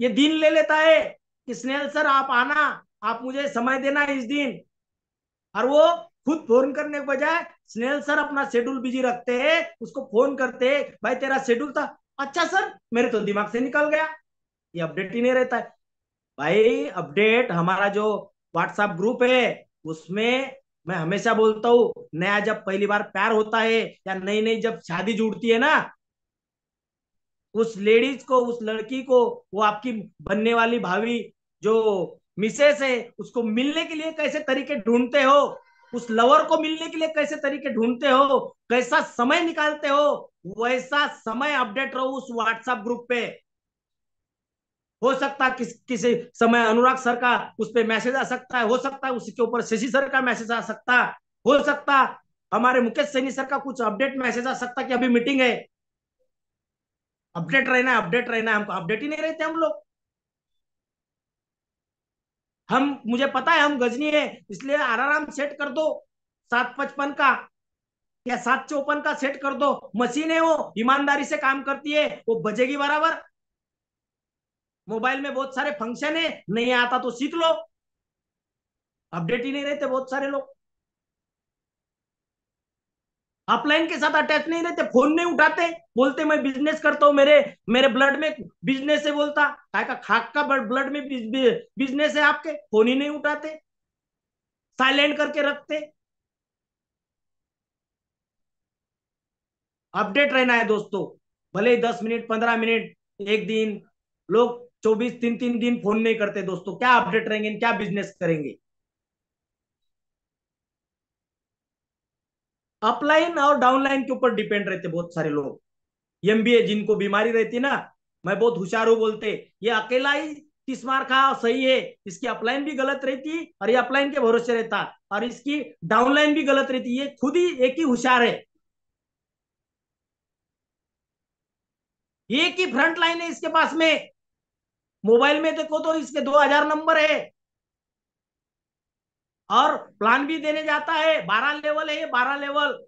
ये दिन ले लेता है कि स्नेहल सर आप आना, आप मुझे समय देना इस दिन। और वो खुद फोन करने के बजाय स्नेहल सर अपना शेड्यूल बिजी रखते हैं, उसको फोन करते हैं, भाई तेरा शेड्यूल था, अच्छा सर मेरे तो दिमाग से निकल गया। ये अपडेट ही नहीं रहता है। भाई अपडेट, हमारा जो व्हाट्सएप ग्रुप है उसमें मैं हमेशा बोलता हूँ, नया जब पहली बार प्यार होता है या नई नई जब शादी जुड़ती है ना, उस लेडीज को, उस लड़की को, वो आपकी बनने वाली भाभी जो मिसेस है, उसको मिलने के लिए कैसे तरीके ढूंढते हो, उस लवर को मिलने के लिए कैसे तरीके ढूंढते हो, कैसा समय निकालते हो, वैसा समय अपडेट रहो उस व्हाट्सएप ग्रुप पे। हो सकता है किसी समय अनुराग सर का उस पर मैसेज आ सकता है, हो सकता है उसके ऊपर शशि सर का मैसेज आ सकता है, हो सकता हमारे मुकेश सैनी सर का कुछ अपडेट मैसेज आ सकता है कि अभी मीटिंग है। अपडेट रहना है, अपडेट रहना है, हमको अपडेट ही नहीं रहते हम लोग। हम, मुझे पता है हम गजनी है, इसलिए अलार्म सेट कर दो 755 का या 754 का सेट कर दो। मशीन है वो, ईमानदारी से काम करती है, वो बजेगी बराबर। मोबाइल में बहुत सारे फंक्शन है, नहीं आता तो सीख लो। अपडेट ही नहीं रहते बहुत सारे लोग, अपलाइन के साथ अटैच नहीं रहते, फोन नहीं उठाते, बोलते मैं बिजनेस करता हूँ, मेरे मेरे ब्लड में बिजनेस है, बोलता काय का खाक का ब्लड में बिजनेस है, आपके फोन ही नहीं उठाते, साइलेंट करके रखते। अपडेट रहना है दोस्तों, भले ही 10 मिनट 15 मिनट एक दिन। लोग 24 तीन तीन दिन फोन नहीं करते दोस्तों, क्या अपडेट रहेंगे, क्या बिजनेस करेंगे। अपलाइन और डाउनलाइन के ऊपर डिपेंड रहते बहुत सारे लोग, एमबीए जिनको बीमारी रहती है ना, मैं बहुत होशियार हूँ बोलते, ये अकेला ही 30 मार खा सही है। इसकी अपलाइन भी गलत रहती और ये अपलाइन के भरोसे रहता, और इसकी डाउनलाइन भी गलत रहती, ये खुद ही एक ही होशियार है। एक ही फ्रंट लाइन है इसके पास में। मोबाइल में देखो तो इसके 2000 नंबर है, और प्लान भी देने जाता है, 12 लेवल है ये, 12 लेवल,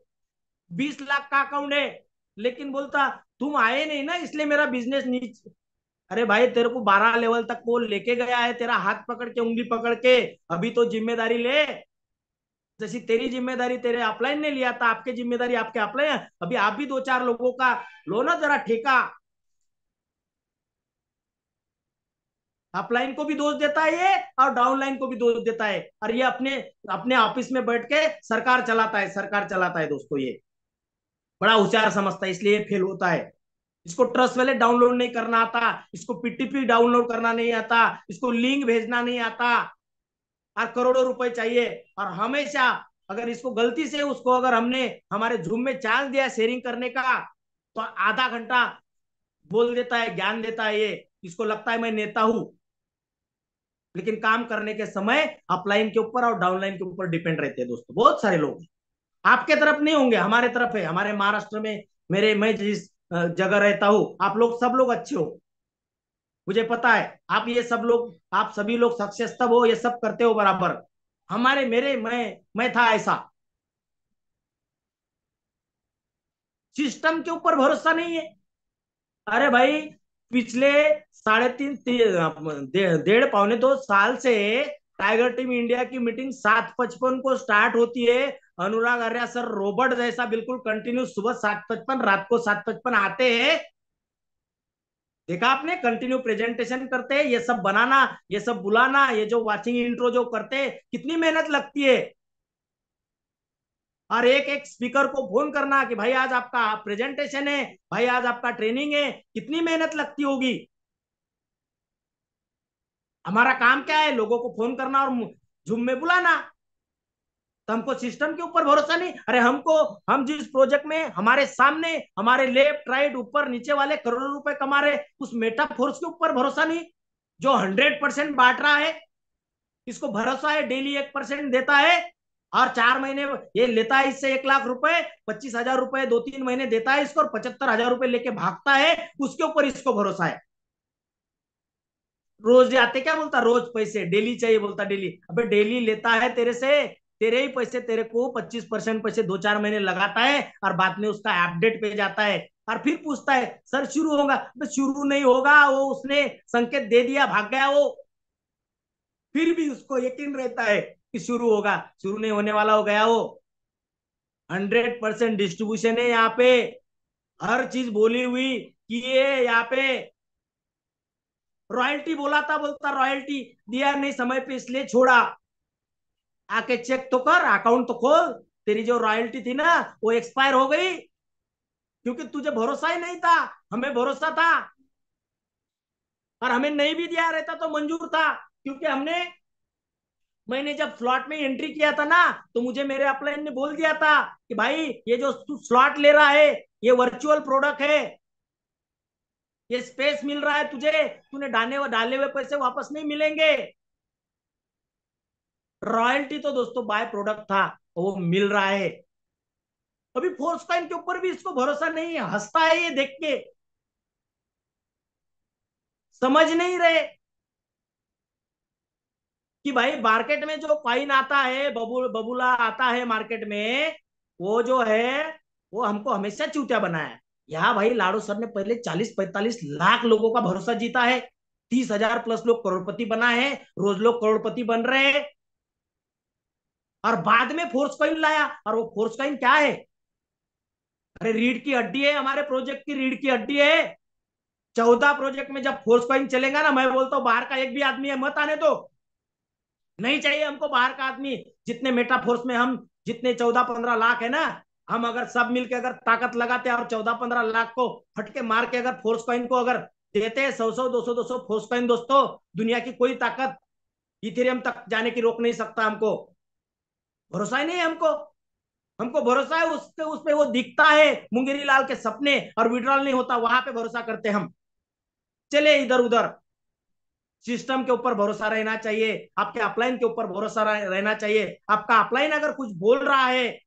20 लाख का अकाउंट है। लेकिन बोलता तुम आए नहीं ना इसलिए मेरा बिजनेस नीचे। अरे भाई तेरे को 12 लेवल तक वो लेके गया है, तेरा हाथ पकड़ के, उंगली पकड़ के। अभी तो जिम्मेदारी ले, जैसी तेरी जिम्मेदारी तेरे अपलाइन ने लिया था, आपकी जिम्मेदारी आपके अपलाइन। अभी आप भी 2 4 लोगों का लो ना जरा ठेका। अपलाइन को भी दोष देता है ये, और डाउनलाइन को भी दोष देता है, और ये अपने अपने ऑफिस में बैठ के सरकार चलाता है, सरकार चलाता है दोस्तों ये। बड़ा होशियार समझता है, इसलिए फेल होता है। इसको ट्रस्ट वाले डाउनलोड नहीं करना आता, इसको पीटीपी डाउनलोड करना नहीं आता, इसको लिंक भेजना नहीं आता, और करोड़ों रुपए चाहिए। और हमेशा अगर इसको गलती से उसको अगर हमने हमारे झूम में चांस दिया शेयरिंग करने का, तो आधा घंटा बोल देता है, ज्ञान देता है ये। इसको लगता है मैं नेता हूं, लेकिन काम करने के समय अपलाइन के ऊपर और डाउनलाइन के ऊपर डिपेंड रहते हैं दोस्तों, बहुत सारे लोग। आपके तरफ नहीं होंगे, हमारे तरफ है, हमारे महाराष्ट्र में। मैं जिस जगह रहता हूँ, आप लोग सब लोग अच्छे हो, मुझे पता है। आप ये सब लोग, आप सभी लोग सक्सेस तब हो, ये सब करते हो बराबर। हमारे मेरे मैं था ऐसा। सिस्टम के ऊपर भरोसा नहीं है। अरे भाई, पिछले साढ़े तीन 1.5 पौने 2 साल से टाइगर टीम इंडिया की मीटिंग 7:55 को स्टार्ट होती है। अनुराग आर्या सर रोबोट जैसा बिल्कुल कंटिन्यू सुबह 7:55, रात को 7:55 आते हैं। देखा आपने, कंटिन्यू प्रेजेंटेशन करते हैं, ये सब बनाना, ये सब बुलाना, ये जो वाचिंग इंट्रो जो करते हैं, कितनी मेहनत लगती है। और एक एक स्पीकर को फोन करना कि भाई आज आपका प्रेजेंटेशन है, भाई आज आपका ट्रेनिंग है, कितनी मेहनत लगती होगी। हमारा काम क्या है, लोगों को फोन करना और जूम में बुलाना। तो हमको सिस्टम के ऊपर भरोसा नहीं। अरे हमको, हम जिस प्रोजेक्ट में हमारे सामने, हमारे लेफ्ट राइट ऊपर नीचे वाले करोड़ों रुपए कमा रहे, उस मेटा फोर्स के ऊपर भरोसा नहीं, जो 100% बांट रहा है। इसको भरोसा है, डेली 1% देता है, और 4 महीने ये लेता है इससे 1 लाख रुपए, 25,000 रुपए 2 3 महीने देता है इसको, और 75,000 रुपए लेके भागता है। उसके ऊपर इसको भरोसा है। रोज आते क्या बोलता, रोज पैसे डेली चाहिए बोलता, डेली। अबे डेली लेता है तेरे से, तेरे ही पैसे, तेरे को 25% पैसे 2 4 महीने लगाता है, और बाद में उसका अपडेट पे जाता है, और फिर पूछता है सर शुरू होगा। तो शुरू नहीं होगा, वो उसने संकेत दे दिया, भाग गया वो। फिर भी उसको यकीन रहता है कि शुरू होगा, शुरू नहीं होने वाला हो गया वो। 100% डिस्ट्रीब्यूशन है यहाँ पे, हर चीज बोली हुई कि ये यहाँ पे। रॉयल्टी बोला था, बोलता रॉयल्टी दिया नहीं समय पे इसलिए छोड़ा। आके चेक तो कर, अकाउंट तो खोल, तेरी जो रॉयल्टी थी ना वो एक्सपायर हो गई, क्योंकि तुझे भरोसा ही नहीं था। हमें भरोसा था, और हमें नहीं भी दिया रहता तो मंजूर था, क्योंकि हमने, मैंने जब स्लॉट में एंट्री किया था ना, तो मुझे मेरे अपलाइन ने बोल दिया था कि भाई ये जो तू स्लॉट ले रहा है, ये वर्चुअल प्रोडक्ट है, ये स्पेस मिल रहा है तुझे, तूने डाले हुए पैसे वापस नहीं मिलेंगे। रॉयल्टी तो दोस्तों बाय प्रोडक्ट था, वो मिल रहा है। अभी फोर्स कॉइन के ऊपर भी इसको भरोसा नहीं है, हंसता है ये देख के। समझ नहीं रहे कि भाई मार्केट में जो कॉइन आता है, बबूला आता है मार्केट में, वो जो है, वो हमको हमेशा चूतिया बनाया है। यहाँ भाई लाडो सर ने पहले 40 45 लाख लोगों का भरोसा जीता है, 30,000 प्लस लोग करोड़पति बनाए हैं, रोज लोग करोड़पति बन रहे हैं। और बाद में फोर्स कॉइन लाया, और वो फोर्स कॉइन क्या है? अरे रीढ़ की हड्डी है, हमारे प्रोजेक्ट की रीढ़ की हड्डी है। 14 प्रोजेक्ट में जब फोर्स कॉइन चलेगा ना, मैं बोलता हूँ बाहर का एक भी आदमी है मत आने दो, नहीं चाहिए हमको बाहर का आदमी। जितने मेटाफोर्स में हम, जितने 14 15 लाख है ना, हम अगर सब मिलके अगर ताकत लगाते हैं और 14 15 लाख को फटके मार के अगर फोर्स कॉइन को अगर देते हैं 100 100 200 200 फोर्स कॉइन दोस्तों, दुनिया की कोई ताकत इथेरियम तक जाने की रोक नहीं सकता हमको। भरोसा ही नहीं है हमको। हमको भरोसा है उस पे वो दिखता है मुंगेरी लाल के सपने, और विड्रॉल नहीं होता, वहां पे भरोसा करते हम। चले इधर उधर। सिस्टम के ऊपर भरोसा रहना चाहिए, आपके अपलाइन के ऊपर भरोसा रहना चाहिए। आपका अपलाइन अगर कुछ बोल रहा है,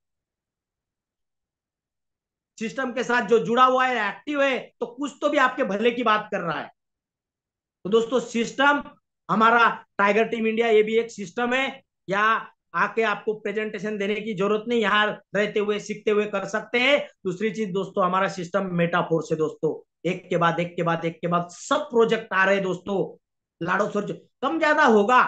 सिस्टम के साथ जो जुड़ा हुआ है, एक्टिव है, तो कुछ तो भी आपके भले की बात कर रहा है। तो दोस्तों सिस्टम, हमारा टाइगर टीम इंडिया ये भी एक सिस्टम है। यहाँ आके आपको प्रेजेंटेशन देने की जरूरत नहीं, यहाँ रहते हुए सीखते हुए कर सकते हैं। दूसरी चीज दोस्तों, हमारा सिस्टम मेटाफोर्स है दोस्तों। एक के बाद एक के बाद एक के बाद सब प्रोजेक्ट आ रहे हैं दोस्तों। लाडो सर कम ज्यादा होगा,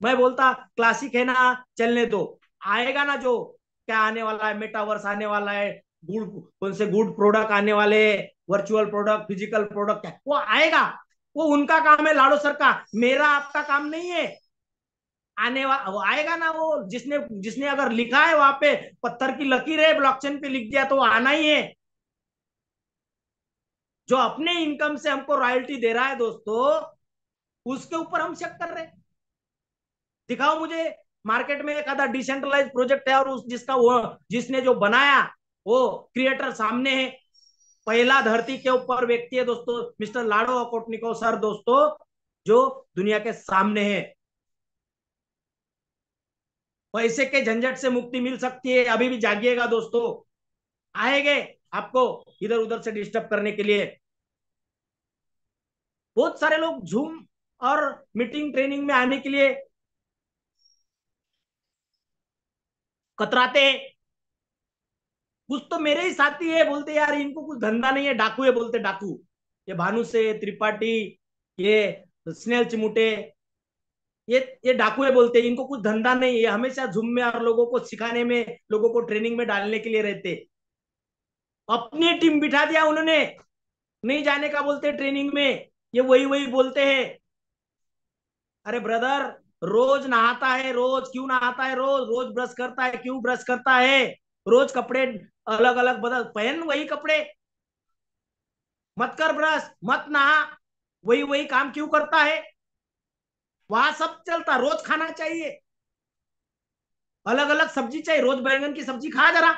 मैं बोलता क्लासिक है ना, चलने दो। आएगा ना जो क्या आने वाला है, मेटावर्स आने वाला है, गुड कौन से गुड प्रोडक्ट आने वाले, वर्चुअल प्रोडक्ट, फिजिकल प्रोडक्ट, वो आएगा। वो उनका काम है लाडो सर का, मेरा आपका काम नहीं है। आने वाला वो आएगा ना, वो जिसने जिसने अगर लिखा है वहां पे, पत्थर की लकीर है, ब्लॉकचेन पे लिख दिया, तो वो आना ही है। जो अपने इनकम से हमको रॉयल्टी दे रहा है दोस्तों, उसके ऊपर हम चेक कर रहे हैं। दिखाओ मुझे मार्केट में एक आधा डिसेंट्रलाइज प्रोजेक्ट है और उस जिसका वो जिसने जो बनाया वो क्रिएटर सामने है। पहला धरती के ऊपर व्यक्ति है दोस्तों, मिस्टर लाडो अकोटनिको सर दोस्तों, जो दुनिया के सामने है। पैसे के झंझट से मुक्ति मिल सकती है, अभी भी जागिएगा दोस्तों। आएंगे आपको इधर उधर से डिस्टर्ब करने के लिए। बहुत सारे लोग जूम और मीटिंग ट्रेनिंग में आने के लिए कतराते हैं। कुछ तो मेरे ही साथी है, बोलते यार इनको कुछ धंधा नहीं है, डाकू है, बोलते डाकू। ये भानु से त्रिपाठी, ये स्नेल चिमुटे, ये डाकू है बोलते, इनको कुछ धंधा नहीं है, हमेशा झूम में और लोगों को सिखाने में, लोगों को ट्रेनिंग में डालने के लिए रहते। अपनी टीम बिठा दिया उन्होंने, नहीं जाने का बोलते ट्रेनिंग में, ये वही वही बोलते हैं। अरे ब्रदर, रोज नहाता है, रोज क्यों नहाता है, रोज रोज ब्रश करता है, क्यों ब्रश करता है, रोज कपड़े अलग अलग बदल, पहन वही कपड़े, मत कर ब्रश, मत नहा, वही वही काम क्यों करता है। वहां सब चलता, रोज खाना चाहिए, अलग अलग सब्जी चाहिए, रोज बैंगन की सब्जी खा जरा।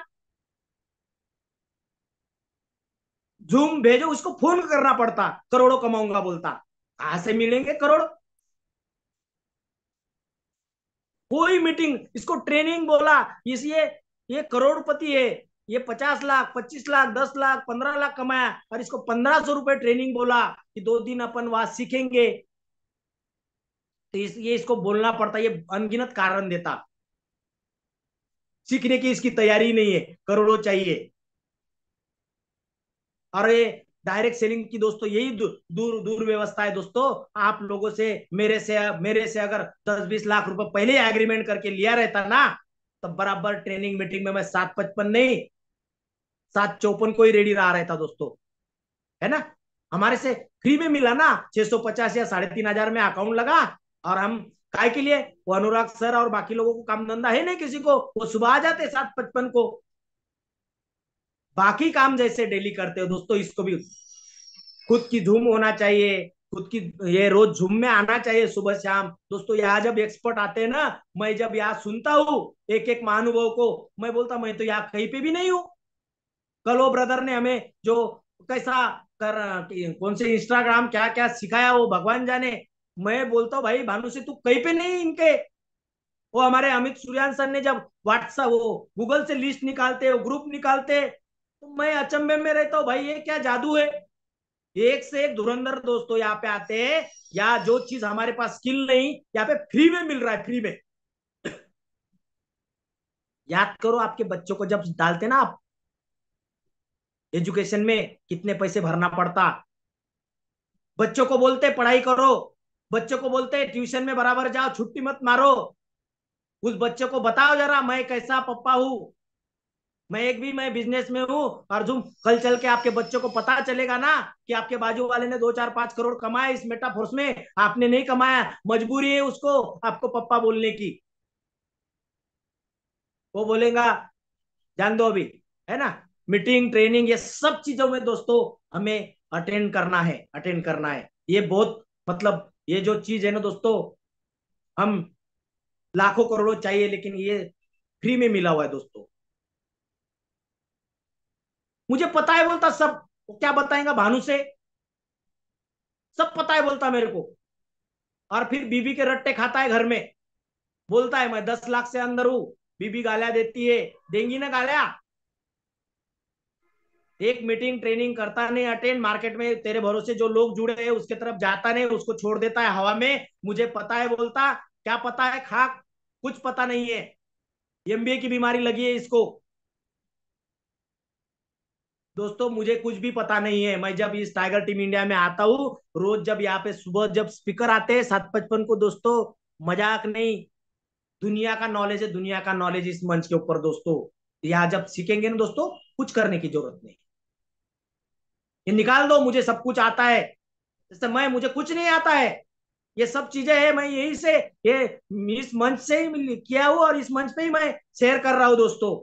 जूम भेजो, उसको फोन करना पड़ता, करोड़ों कमाऊंगा बोलता, कहां से मिलेंगे करोड़। कोई मीटिंग, इसको ट्रेनिंग बोला, इसलिए ये करोड़पति है। ये 50 लाख, 25 लाख, 10 लाख, 15 लाख कमाया, और इसको 1500 रुपए ट्रेनिंग बोला कि 2 दिन अपन वहां सीखेंगे। तो ये इसको बोलना पड़ता, ये अनगिनत कारण देता। सीखने की इसकी तैयारी नहीं है, करोड़ों चाहिए। और ये डायरेक्ट सेलिंग की दोस्तों यही दूर दूर व्यवस्था है दोस्तों। आप लोगों से, मेरे से अगर 10-20 लाख रुपए पहले एग्रीमेंट करके लिया रहता ना, तब बराबर ट्रेनिंग मीटिंग में मैं 755 नहीं, 754 को ही रेडी रहा रहता दोस्तों। है ना, हमारे से फ्री में मिला ना, 650 या 3,500 में अकाउंट लगा। और हम काय के लिए, वो अनुराग सर और बाकी लोगों को काम धंधा है नहीं किसी को, वो सुबह आ जाते 755 को, बाकी काम जैसे डेली करते हो दोस्तों, इसको भी खुद की धूम होना चाहिए, खुद की, ये रोज झूम में आना चाहिए सुबह शाम दोस्तों। यहाँ जब एक्सपर्ट आते हैं ना, मैं जब यहाँ सुनता हूँ एक एक महानुभव को, मैं बोलता मैं तो यहाँ कहीं पे भी नहीं हूँ। कल वो ब्रदर ने हमें जो कैसा कर, कौन से इंस्टाग्राम क्या क्या सिखाया वो भगवान जाने। मैं बोलता हूँ भाई भानु से तू कहीं पे नहीं इनके। वो हमारे अमित सूर्यान सर ने जब व्हाट्सएप वो गूगल से लिस्ट निकालते, वो ग्रुप निकालते, तो मैं अचंभे में रहता हूँ, भाई ये क्या जादू है। एक से एक धुरंधर दोस्तों यहाँ पे आते हैं, या जो चीज हमारे पास स्किल नहीं, यहाँ पे फ्री में मिल रहा है, फ्री में। याद करो आपके बच्चों को जब डालते ना आप एजुकेशन में, कितने पैसे भरना पड़ता। बच्चों को बोलते पढ़ाई करो, बच्चों को बोलते ट्यूशन में बराबर जाओ, छुट्टी मत मारो। उस बच्चे को बताओ जरा मैं कैसा पप्पा हूँ, मैं बिजनेस में हूँ। और जो कल चल के आपके बच्चों को पता चलेगा ना कि आपके बाजू वाले ने 2 4 5 करोड़ कमाए इस मेटाफोर्स में, आपने नहीं कमाया, मजबूरी है उसको आपको पप्पा बोलने की, वो बोलेगा जान दो अभी। है ना, मीटिंग ट्रेनिंग ये सब चीजों में दोस्तों हमें अटेंड करना है, अटेंड करना है। ये बहुत मतलब ये जो चीज है ना दोस्तों, हम लाखों करोड़ों चाहिए, लेकिन ये फ्री में मिला हुआ है दोस्तों। मुझे पता है बोलता सब, वो क्या बताएगा भानु से, सब पता है बोलता मेरे को। और फिर बीबी के रट्टे खाता है घर में, बोलता है मैं 10 लाख से अंदर हूं, बीबी गालियां देती है, देंगी ना गालियां। एक मीटिंग ट्रेनिंग करता नहीं अटेंड, मार्केट में तेरे भरोसे जो लोग जुड़े हैं उसके तरफ जाता नहीं, उसको छोड़ देता है हवा में। मुझे पता है बोलता, क्या पता है खाक, कुछ पता नहीं है। एमबीए की बीमारी लगी है इसको। दोस्तों मुझे कुछ भी पता नहीं है। मैं जब इस टाइगर टीम इंडिया में आता हूँ, रोज जब यहाँ पे सुबह जब स्पीकर आते हैं 7:55 को दोस्तों, मजाक नहीं, दुनिया का नॉलेज है, दुनिया का नॉलेज इस मंच के ऊपर दोस्तों। यहाँ जब सीखेंगे ना दोस्तों, कुछ करने की जरूरत नहीं। ये निकाल दो मुझे सब कुछ आता है, जैसे मैं, मुझे कुछ नहीं आता है। ये सब चीजें है, मैं यही से, ये इस मंच से ही किया हूँ और इस मंच पे ही मैं शेयर कर रहा हूँ दोस्तों।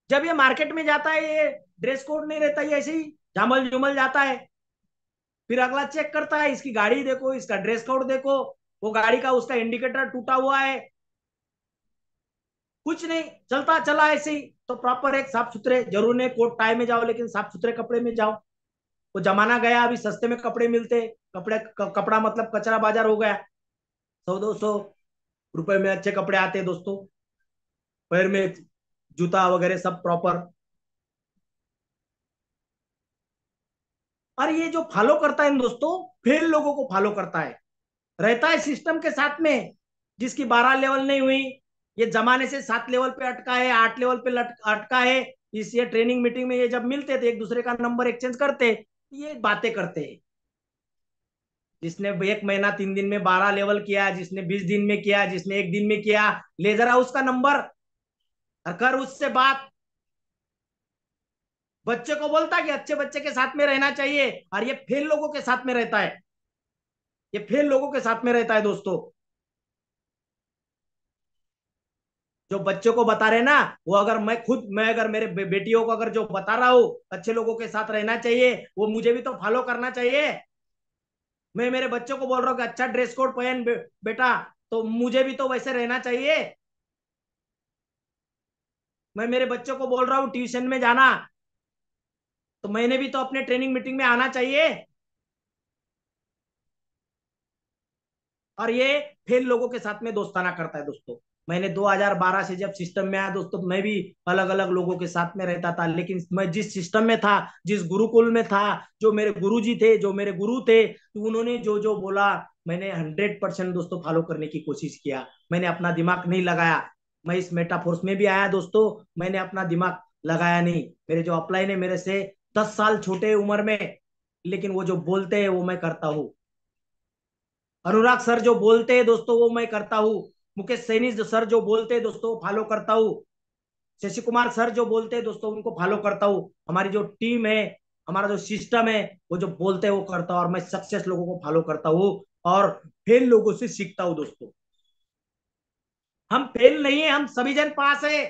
जब ये मार्केट में जाता है, ये ड्रेस कोड नहीं रहता, ये ऐसे ही झामल झुमल जाता है। फिर अगला चेक करता है, इसकी गाड़ी देखो, इसका ड्रेस कोड देखो, वो गाड़ी का उसका इंडिकेटर टूटा हुआ है, कुछ नहीं, चलता चला ऐसे ही। तो प्रॉपर एक साफ सुथरे, जरूर नहीं कोट टाई में जाओ, लेकिन साफ सुथरे कपड़े में जाओ। वो जमाना गया, अभी सस्ते में कपड़े मिलते, कपड़ा मतलब कचरा बाजार हो गया। 100-200 रुपए में अच्छे कपड़े आते हैं दोस्तों, पैर में जूता वगैरह सब प्रॉपर। और ये जो फॉलो करता है दोस्तों, फेल लोगों को फॉलो करता है, रहता है सिस्टम के साथ में। जिसकी 12 लेवल नहीं हुई, ये जमाने से 7 लेवल पे अटका है, 8 लेवल पे अटका है। इस ये ट्रेनिंग मीटिंग में ये जब मिलते थे, एक दूसरे का नंबर एक्सचेंज करते, ये बातें करते हैं। जिसने 1 महीना 3 दिन में 12 लेवल किया, जिसने 20 दिन में किया, जिसने 1 दिन में किया, ले जरा उसका नंबर और कर उससे बात। बच्चे को बोलता कि अच्छे बच्चे के साथ में रहना चाहिए, और ये फेल लोगों के साथ में रहता है, ये फेल लोगों के साथ में रहता है दोस्तों। जो बच्चों को बता रहे ना, वो अगर मैं खुद, मैं अगर मेरे बेटियों को अगर जो बता रहा हूँ अच्छे लोगों के साथ रहना चाहिए, वो मुझे भी तो फॉलो करना चाहिए। मैं मेरे बच्चों को बोल रहा हूँ कि अच्छा ड्रेस कोड पहन बेटा, तो मुझे भी तो वैसे रहना चाहिए। मैं मेरे बच्चों को बोल रहा हूँ ट्यूशन में जाना, तो मैंने भी तो अपने ट्रेनिंग मीटिंग में आना चाहिए। और ये फेल लोगों के साथ में दोस्ताना करता है दोस्तों। मैंने 2012 से जब सिस्टम में आया दोस्तों, मैं भी अलग अलग लोगों के साथ में रहता था, लेकिन मैं जिस सिस्टम में था, जिस गुरुकुल में था, जो मेरे गुरु जी थे, जो मेरे गुरु थे, तो उन्होंने जो जो बोला, मैंने 100% दोस्तों फॉलो करने की कोशिश किया। मैंने अपना दिमाग नहीं लगाया। मैं इस मेटाफोर्स में भी आया दोस्तों, मैंने अपना दिमाग लगाया नहीं। मेरे जो अपलाइन है, मेरे से 10 साल छोटे उम्र में, लेकिन वो जो बोलते हैं वो मैं करता हूँ। अनुराग सर जो बोलते हैं दोस्तों, वो मैं करता हूँ। मुकेश सैनी जो सर जो बोलते हैं दोस्तों, फॉलो करता हूँ। शशि कुमार सर जो बोलते हैं दोस्तों, उनको फॉलो करता हूँ। हमारी जो टीम है, हमारा जो सिस्टम है, वो जो बोलते हैं वो करता हूँ। और मैं सक्सेस लोगों को फॉलो करता हूँ और फेल लोगों से सीखता हूँ दोस्तों। हम फेल नहीं है, हम सभी जन पास है।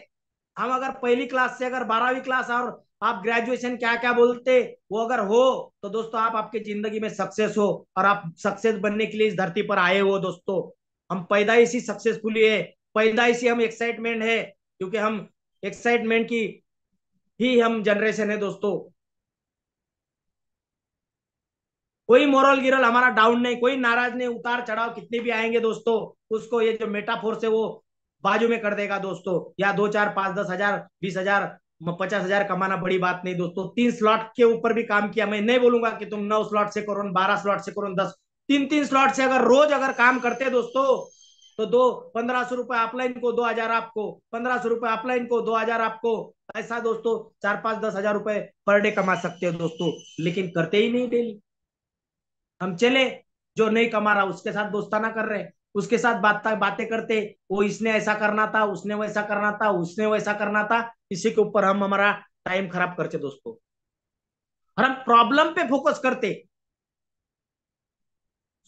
हम अगर पहली क्लास से अगर 12वीं क्लास और आप ग्रेजुएशन क्या क्या बोलते, वो अगर हो, तो दोस्तों आप आपकी जिंदगी में सक्सेस हो, और आप सक्सेस बनने के लिए इस धरती पर आए हो दोस्तों। हम पैदाइशी सक्सेसफुली है, पैदाइशी हम एक्साइटमेंट है, क्योंकि हम एक्साइटमेंट की ही हम जनरेशन है दोस्तों। कोई मोरल गिरल हमारा डाउन नहीं, कोई नाराज नहीं, उतार चढ़ाव कितने भी आएंगे दोस्तों, उसको ये जो मेटाफोर से वो बाजू में कर देगा दोस्तों। या 2 4 5 10 हजार 20 हजार 50 हजार कमाना बड़ी बात नहीं दोस्तों। 3 स्लॉट के ऊपर भी काम किया, मैं नहीं बोलूंगा कि तुम 9 स्लॉट से करो, 12 स्लॉट से करो, 10, 3 3 स्लॉट से अगर रोज अगर काम करते दोस्तों, तो दो 1500 रुपए ऑफलाइन को, 2000 आपको, 1500 रुपए ऑफलाइन को, 2000 आपको, ऐसा दोस्तों 4 5 10 हजार रुपए पर डे कमा सकते हो दोस्तों। लेकिन करते ही नहीं डेली। हम चले, जो नहीं कमा रहा उसके साथ दोस्ताना कर रहे, उसके साथ बातें करते, वो इसने ऐसा करना था, उसने वैसा करना था, उसने वैसा करना था, इसी के ऊपर हम हमारा टाइम खराब करते दोस्तों। और हम प्रॉब्लम पे फोकस करते,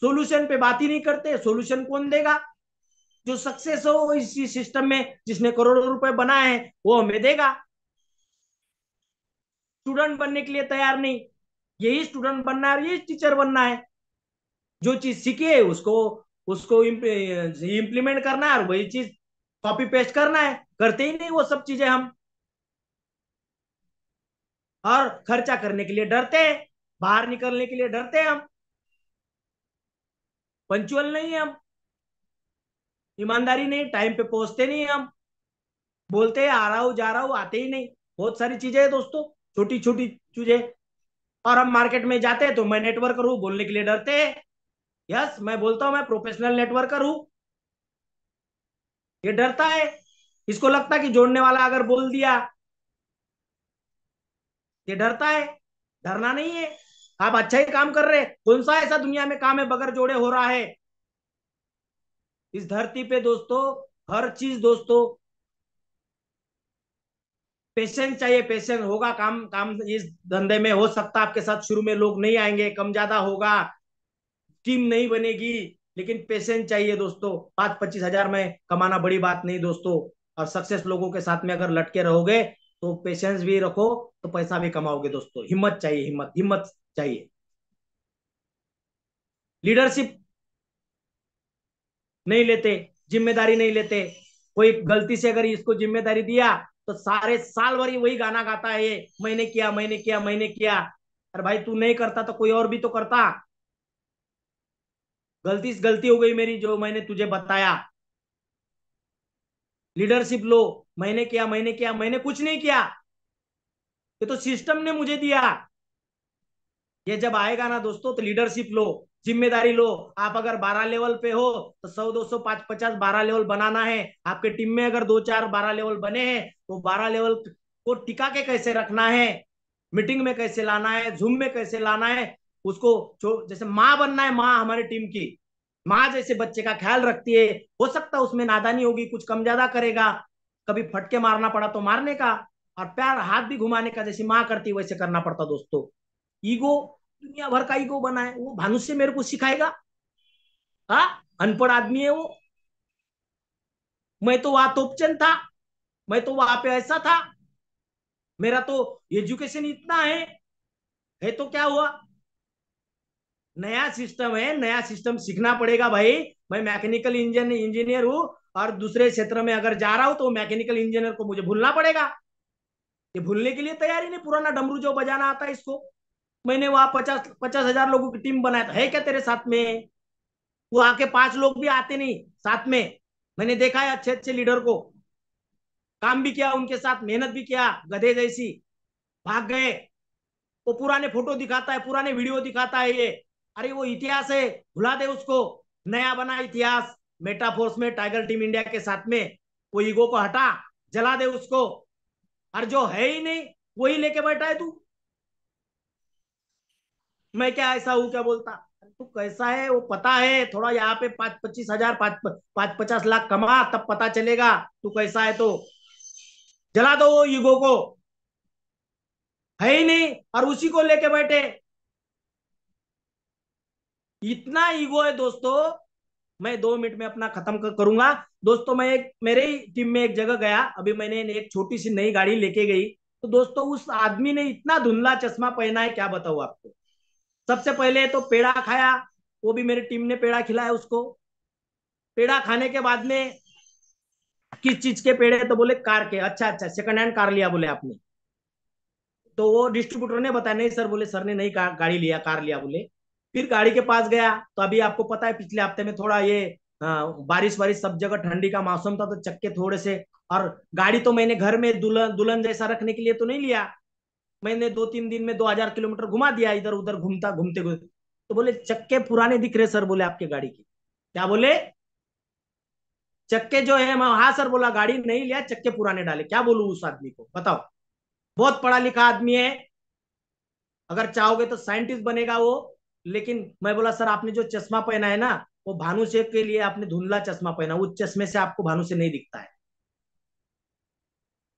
सोल्यूशन पे बात ही नहीं करते। सोल्यूशन कौन देगा? जो सक्सेस हो इसी सिस्टम में, जिसने करोड़ों रुपए बनाए हैं, वो हमें देगा। स्टूडेंट बनने के लिए तैयार नहीं, यही स्टूडेंट बनना है और यही टीचर बनना है। जो चीज सीखे उसको उसको इम्प्लीमेंट करना है, और वही चीज कॉपी पेस्ट करना है। करते ही नहीं वो सब चीजें हम। और खर्चा करने के लिए डरते हैं, बाहर निकलने के लिए डरते हैं हम, पंचुअल नहीं है हम, ईमानदारी नहीं, टाइम पे पहुंचते नहीं हम, बोलते हैं आ रहा हूँ जा रहा हूँ, आते ही नहीं। बहुत सारी चीजें हैं दोस्तों, छोटी छोटी चीजें। और हम मार्केट में जाते हैं तो मैं नेटवर्कर हूँ बोलने के लिए डरते हैं। यस, मैं बोलता हूँ मैं प्रोफेशनल नेटवर्कर हूँ, ये डरता है। इसको लगता है कि जोड़ने वाला अगर बोल दिया, ये डरता है। डरना नहीं है, आप अच्छा ही काम कर रहे हैं। कौन सा ऐसा दुनिया में काम है बगैर जोड़े हो रहा है इस धरती पे दोस्तों? हर चीज दोस्तों, पेशेंस चाहिए, पेशेंस होगा काम। काम इस धंधे में हो सकता है आपके साथ शुरू में लोग नहीं आएंगे, कम ज्यादा होगा, टीम नहीं बनेगी, लेकिन पेशेंस चाहिए दोस्तों। 5-25 हजार में कमाना बड़ी बात नहीं दोस्तों। और सक्सेस लोगों के साथ में अगर लटके रहोगे तो पेशेंस भी रखो तो पैसा भी कमाओगे दोस्तों। हिम्मत चाहिए, हिम्मत हिम्मत चाहिए। लीडरशिप नहीं लेते, जिम्मेदारी नहीं लेते। कोई गलती से अगर इसको जिम्मेदारी दिया तो सारे साल भर वही गाना गाता है, ये मैंने किया मैंने किया मैंने किया। अरे भाई, तू नहीं करता तो कोई और भी तो करता। गलती से गलती हो गई मेरी, जो मैंने तुझे बताया। लीडरशिप लो। मैंने किया मैंने किया, मैंने कुछ नहीं किया, ये तो सिस्टम ने मुझे दिया। ये जब आएगा ना दोस्तों तो लीडरशिप लो, जिम्मेदारी लो। आप अगर 12 लेवल पे हो तो 100, 200, 550 12 लेवल बनाना है। आपके टीम में अगर 2-4 12 लेवल बने हैं तो 12 लेवल को टिका के कैसे रखना है, मीटिंग में कैसे लाना है, जूम में कैसे लाना है, उसको जैसे माँ बनना है। माँ हमारी टीम की माँ जैसे बच्चे का ख्याल रखती है। हो सकता है उसमें नादानी होगी, कुछ कम ज्यादा करेगा, कभी फटके मारना पड़ा तो मारने का, और प्यार हाथ भी घुमाने का जैसे माँ करती वैसे करना पड़ता दोस्तों। ईगो, दुनिया भर का ईगो बना है, वो भानु से मेरे को सिखाएगा? हाँ, अनपढ़ आदमी है वो। मैं तो वहां तोपचंद था, मैं तो वहां पे ऐसा था, मेरा तो एजुकेशन इतना है तो क्या हुआ? नया सिस्टम है, नया सिस्टम सीखना पड़ेगा भाई। मैं मैकेनिकल इंजीनियर हूँ, और दूसरे क्षेत्र में अगर जा रहा हूँ तो मैकेनिकल इंजीनियर को मुझे भूलना पड़ेगा। ये भूलने के लिए तैयारी नहीं। पुराना डमरू जो बजाना आता है इसको, मैंने वहां 50-50 हजार लोगों की टीम बनाया था, है क्या तेरे साथ में? वो आके 5 लोग भी आते नहीं साथ में। मैंने देखा है अच्छे अच्छे लीडर को, काम भी किया उनके साथ, मेहनत भी किया, गधे जैसी भाग गए। वो पुराने फोटो दिखाता है, पुराने वीडियो दिखाता है ये। अरे वो इतिहास है, भुला दे उसको। नया बना इतिहास मेटाफोर्स में टाइगर टीम इंडिया के साथ में। वो ईगो को हटा, जला दे उसको। और जो है ही नहीं वही लेके बैठा है तू। मैं क्या ऐसा हूं क्या बोलता? तू कैसा है वो पता है, थोड़ा यहाँ पे 5-25 हजार 5-50 लाख कमा, तब पता चलेगा तू कैसा है। तो जला दो वो ईगो को, है ही नहीं और उसी को लेके बैठे। इतना ईगो है दोस्तों। मैं 2 मिनट में अपना खत्म करूंगा दोस्तों। मैं एक मेरे ही टीम में एक जगह गया, अभी मैंने एक छोटी सी नई गाड़ी लेके गई, तो दोस्तों उस आदमी ने इतना धुंधला चश्मा पहना है, क्या बताऊं आपको। सबसे पहले तो पेड़ा खाया, वो भी मेरी टीम ने पेड़ा खिलाया उसको। पेड़ा खाने के बाद में, किस चीज के पेड़े? तो बोले कार के। अच्छा अच्छा, सेकंड हैंड कार लिया बोले आपने? तो वो डिस्ट्रीब्यूटर ने बताया, नहीं सर, बोले सर ने नहीं गाड़ी लिया, कार लिया बोले। फिर गाड़ी के पास गया तो अभी आपको पता है पिछले हफ्ते में थोड़ा ये बारिश वारिश सब जगह, ठंडी का मौसम था तो चक्के थोड़े से। और गाड़ी तो मैंने घर में दुल्हन दुल्हन जैसा रखने के लिए तो नहीं लिया। मैंने 2-3 दिन में 2,000 किलोमीटर घुमा दिया इधर उधर, घूमता घूमते घूमते। तो बोले चक्के पुराने दिख रहे सर, बोले आपके गाड़ी के। क्या बोले? चक्के जो है, मैं हाँ सर बोला, गाड़ी नहीं लिया, चक्के पुराने डाले। क्या बोलूं उस आदमी को, बताओ। बहुत पढ़ा लिखा आदमी है, अगर चाहोगे तो साइंटिस्ट बनेगा वो। लेकिन मैं बोला सर आपने जो चश्मा पहना है ना, वो भानु शेख के लिए आपने धुंधला चश्मा पहना, उस चश्मे से आपको भानु से नहीं दिखता है।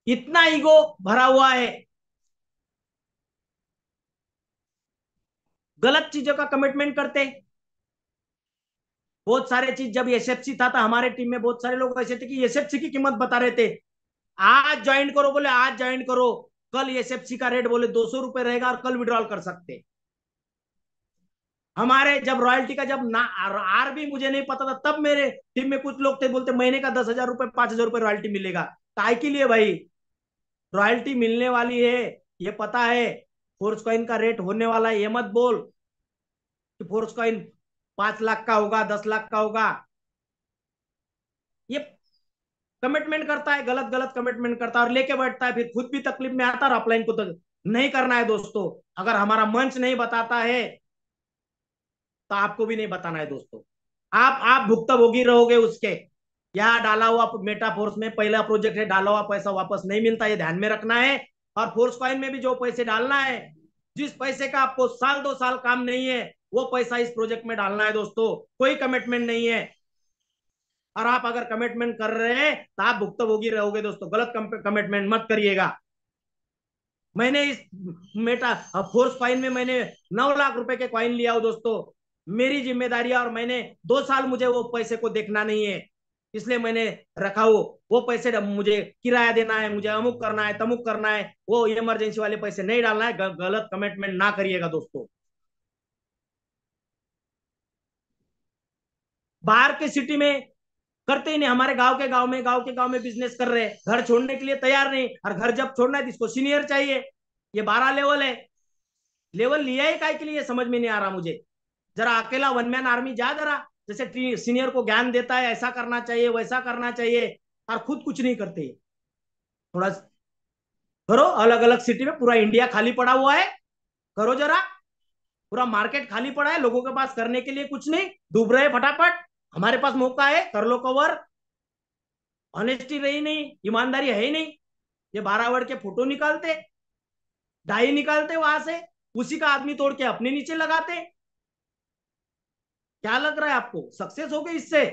इतना ईगो भरा हुआ है, गलत चीजों का कमिटमेंट करते। बहुत सारे चीज जब एसएफसी था तो हमारे टीम में बहुत सारे लोग ऐसे थे कि एसएफसी की कीमत बता रहे थे। आज ज्वाइन करो बोले, आज ज्वाइन करो, कल एसएफसी का रेट बोले 200 रुपए रहेगा और कल विड्रॉल कर सकते। हमारे जब रॉयल्टी का जब ना आर भी मुझे नहीं पता था, तब मेरे टीम में कुछ लोग थे, बोलते महीने का 10,000 रुपए 5,000 रुपए रॉयल्टी मिलेगा। काय के लिए भाई? रॉयल्टी मिलने वाली है ये पता है फोर्स कॉइन का रेट होने वाला है, ये मत बोल कि फोर्स कॉइन 5 लाख का होगा, 10 लाख का होगा। ये कमिटमेंट करता है, गलत गलत कमिटमेंट करता है और लेके बैठता है, फिर खुद भी तकलीफ में आता है और अपलाइन को तो नहीं करना है दोस्तों। अगर हमारा मंच नहीं बताता है तो आपको भी नहीं बताना है दोस्तों। आप भुक्तभोगी रहोगे उसके। यहाँ डाला हुआ मेटा फोर्स में पहला प्रोजेक्ट है, डाला हुआ पैसा वापस नहीं मिलता, ये ध्यान में रखना है। और फोर्स कॉइन में भी जो पैसे डालना है, जिस पैसे का आपको साल 2 साल काम नहीं है, वो पैसा इस प्रोजेक्ट में डालना है दोस्तों। कोई कमिटमेंट नहीं है। और आप अगर कमिटमेंट कर रहे हैं तो आप भुक्तभोगी रहोगे दोस्तों। गलत कमिटमेंट मत करिएगा। मैंने इस मेटा फोर्स कॉइन में मैंने 9 लाख रुपए के कॉइन लिया हो दोस्तों। मेरी जिम्मेदारी है और मैंने 2 साल मुझे वो पैसे को देखना नहीं है, इसलिए मैंने रखा हो। वो पैसे मुझे किराया देना है, मुझे अमुक करना है, तमुक करना है, वो इमरजेंसी वाले पैसे नहीं डालना है। गलत कमिटमेंट ना करिएगा दोस्तों। बाहर के सिटी में करते ही नहीं। हमारे गांव के गांव में बिजनेस कर रहे हैं, घर छोड़ने के लिए तैयार नहीं। और घर जब छोड़ना है तो इसको सीनियर चाहिए। ये 12 लेवल है। लेवल लिया ही काय के लिए समझ में नहीं आ रहा मुझे। जरा अकेला वन मैन आर्मी जा जरा, जैसे सीनियर को ज्ञान देता है ऐसा करना चाहिए वैसा करना चाहिए, और खुद कुछ नहीं करते। थोड़ा करो। अलग अलग सिटी में पूरा इंडिया खाली पड़ा हुआ है, करो जरा। पूरा मार्केट खाली पड़ा है, लोगों के पास करने के लिए कुछ नहीं, डूब रहे फटाफट। हमारे पास मौका है, कर लो कवर। ऑनेस्टी रही नहीं, ईमानदारी है ही नहीं। ये 12 वर्ड के फोटो निकालते, डाई निकालते वहां से, उसी का आदमी तोड़ के अपने नीचे लगाते। क्या लग रहा है आपको सक्सेस हो गई इससे?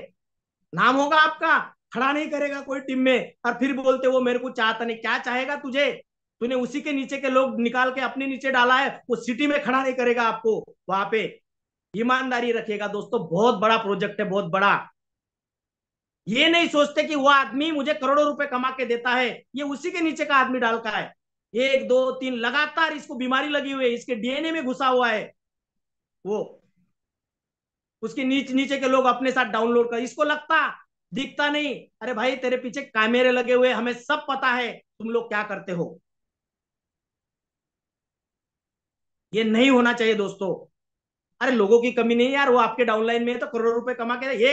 नाम होगा आपका, खड़ा नहीं करेगा कोई टीम में, और फिर बोलते वो मेरे को चाहता नहीं। क्या चाहेगा तुझे? तूने उसी के नीचे के लोग निकाल के अपने नीचे डाला है, वो सिटी में खड़ा नहीं करेगा आपको वहां पे। ईमानदारी रखिएगा दोस्तों, बहुत बड़ा प्रोजेक्ट है, बहुत बड़ा। ये नहीं सोचते कि वो आदमी मुझे करोड़ों रुपए कमा के देता है, ये उसी के नीचे का आदमी डाल का है। 1 2 3 लगातार इसको बीमारी लगी हुई है, इसके डीएनए में घुसा हुआ है वो। उसके नीचे नीचे के लोग अपने साथ डाउनलोड कर, इसको लगता दिखता नहीं। अरे भाई तेरे पीछे कैमरे लगे हुए, हमें सब पता है तुम लोग क्या करते हो। ये नहीं होना चाहिए दोस्तों। अरे लोगों की कमी नहीं यार, वो आपके डाउनलाइन में है तो करोड़ों रुपए कमा के दे।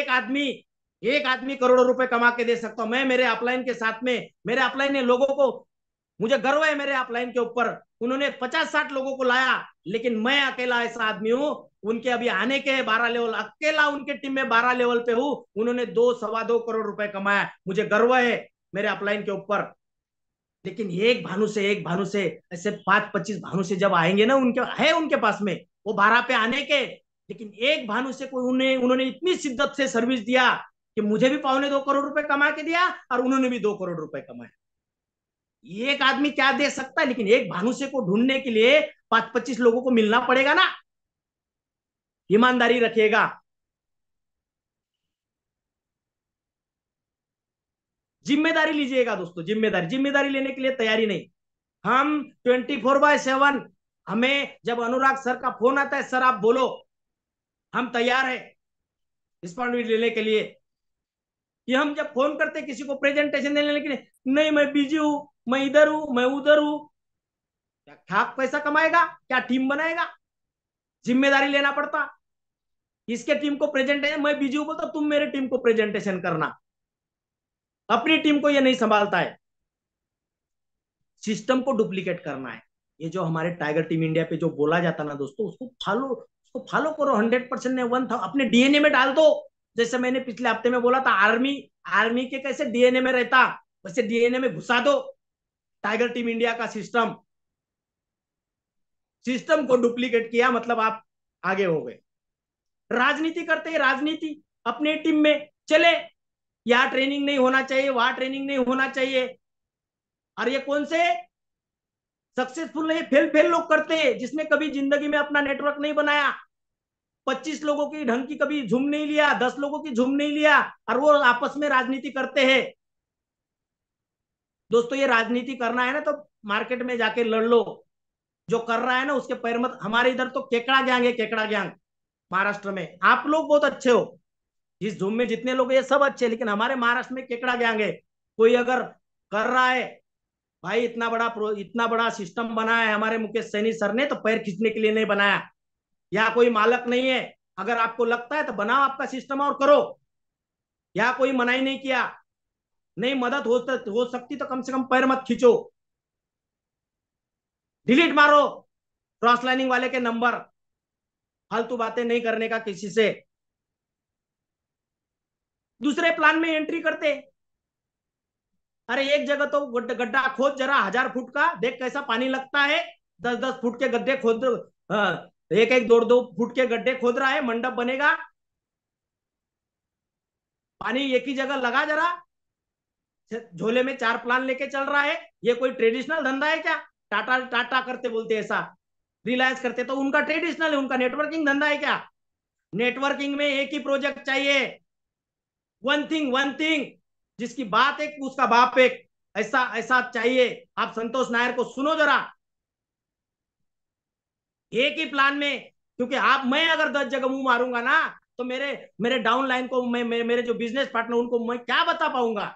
एक आदमी करोड़ों रुपए कमा के दे सकता हूं मैं मेरे अपलाइन के साथ में। मेरे अपलाइन ने लोगों को, मुझे गर्व है मेरे अपलाइन के ऊपर। उन्होंने 50 60 लोगों को लाया, लेकिन मैं अकेला ऐसा आदमी हूं। उनके अभी आने के 12 लेवल, अकेला उनके टीम में 12 लेवल पे हूं। उन्होंने 2 2.25 करोड़ रुपए कमाया, मुझे गर्व है मेरे अपलाइन के ऊपर। लेकिन एक भानु से ऐसे 5 25 भानु से जब आएंगे ना, उनके है उनके पास में वो 12 पे आने के। लेकिन एक भानु से कोई उन्होंने इतनी शिद्दत से सर्विस दिया कि मुझे भी 2.25 करोड़ रुपए कमा के दिया, और उन्होंने भी 2 करोड़ रुपए कमाए। एक आदमी क्या दे सकता है, लेकिन एक भानु से को ढूंढने के लिए 5 25 लोगों को मिलना पड़ेगा ना। ईमानदारी रखिएगा। जिम्मेदारी लीजिएगा दोस्तों, जिम्मेदारी जिम्मेदारी लेने के लिए तैयारी नहीं। हम 24/7, हमें जब अनुराग सर का फोन आता है, सर आप बोलो, हम तैयार है रिस्पॉन्सिबिलिटी लेने के लिए। कि हम जब फोन करते किसी को प्रेजेंटेशन देने के लिए, नहीं मैं बिजी हूं, मैं इधर हूं, मैं उधर हूं। क्या पैसा कमाएगा, क्या टीम बनाएगा? जिम्मेदारी लेना पड़ता। इसके टीम को प्रेजेंटेशन, मैं बिजी हूं बोलता, तुम मेरे टीम को प्रेजेंटेशन करना। अपनी टीम को ये नहीं संभालता है, सिस्टम को डुप्लीकेट करना है। ये जो हमारे टाइगर टीम इंडिया पे जो बोला जाता ना दोस्तों, उसको फॉलो करो। 100% ने वन था अपने डीएनए में डाल दो। जैसे मैंने पिछले हफ्ते में बोला था, आर्मी आर्मी के कैसे डीएनए में रहता, वैसे डीएनए में घुसा दो टाइगर टीम इंडिया का सिस्टम। सिस्टम को डुप्लीकेट किया मतलब आप आगे हो गए। राजनीति करते हैं, राजनीति अपने टीम में चले, यहाँ ट्रेनिंग नहीं होना चाहिए, वहां ट्रेनिंग नहीं होना चाहिए। और ये कौन से सक्सेसफुल नहीं, फेल फेल लोग करते हैं, जिसने कभी जिंदगी में अपना नेटवर्क नहीं बनाया। 25 लोगों की ढंग की कभी झूम नहीं लिया, 10 लोगों की झूम नहीं लिया, और वो आपस में राजनीति करते हैं। दोस्तों ये राजनीति करना है ना तो मार्केट में जाके लड़ लो। जो कर रहा है ना उसके पैर मत। हमारे इधर तो केकड़ा गैंग है, केकड़ा गैंग। महाराष्ट्र में आप लोग बहुत अच्छे हो, इस झूम में जितने लोग ये सब अच्छे, लेकिन हमारे महाराष्ट्र में केकड़ा गैंग है। कोई अगर कर रहा है भाई इतना बड़ा सिस्टम बनाया है हमारे मुकेश सैनी सर ने, तो पैर खींचने के लिए नहीं बनाया। यहाँ कोई मालक नहीं है। अगर आपको लगता है तो बनाओ आपका सिस्टम और करो। यहाँ कोई मनाही नहीं किया। नहीं मदद हो सकती तो कम से कम पैर मत खींचो। डिलीट मारो क्रॉस लाइनिंग वाले के नंबर। फालतू बातें नहीं करने का किसी से। दूसरे प्लान में एंट्री करते। अरे एक जगह तो गड्ढा खोद जरा 1,000 फुट का, देख कैसा पानी लगता है। 10-10 फुट के गड्ढे खोद। एक एक 2-2 फुट के गड्ढे खोद रहा है, मंडप बनेगा। पानी एक ही जगह लगा जरा। झोले में 4 प्लान लेके चल रहा है। ये कोई ट्रेडिशनल धंधा है क्या? टाटा टाटा करते बोलते ऐसा। रिलायंस करते तो उनका ट्रेडिशनल है, उनका नेटवर्किंग धंधा है क्या? नेटवर्किंग में एक ही प्रोजेक्ट चाहिए। One thing. जिसकी बात एक उसका बाप एक। ऐसा ऐसा चाहिए। आप संतोष नायर को सुनो जरा। एक ही प्लान में। क्योंकि आप मैं अगर 10 जगह मुंह मारूंगा ना, तो मेरे मेरे डाउन लाइन को मेरे जो बिजनेस पार्टनर उनको मैं क्या बता पाऊंगा।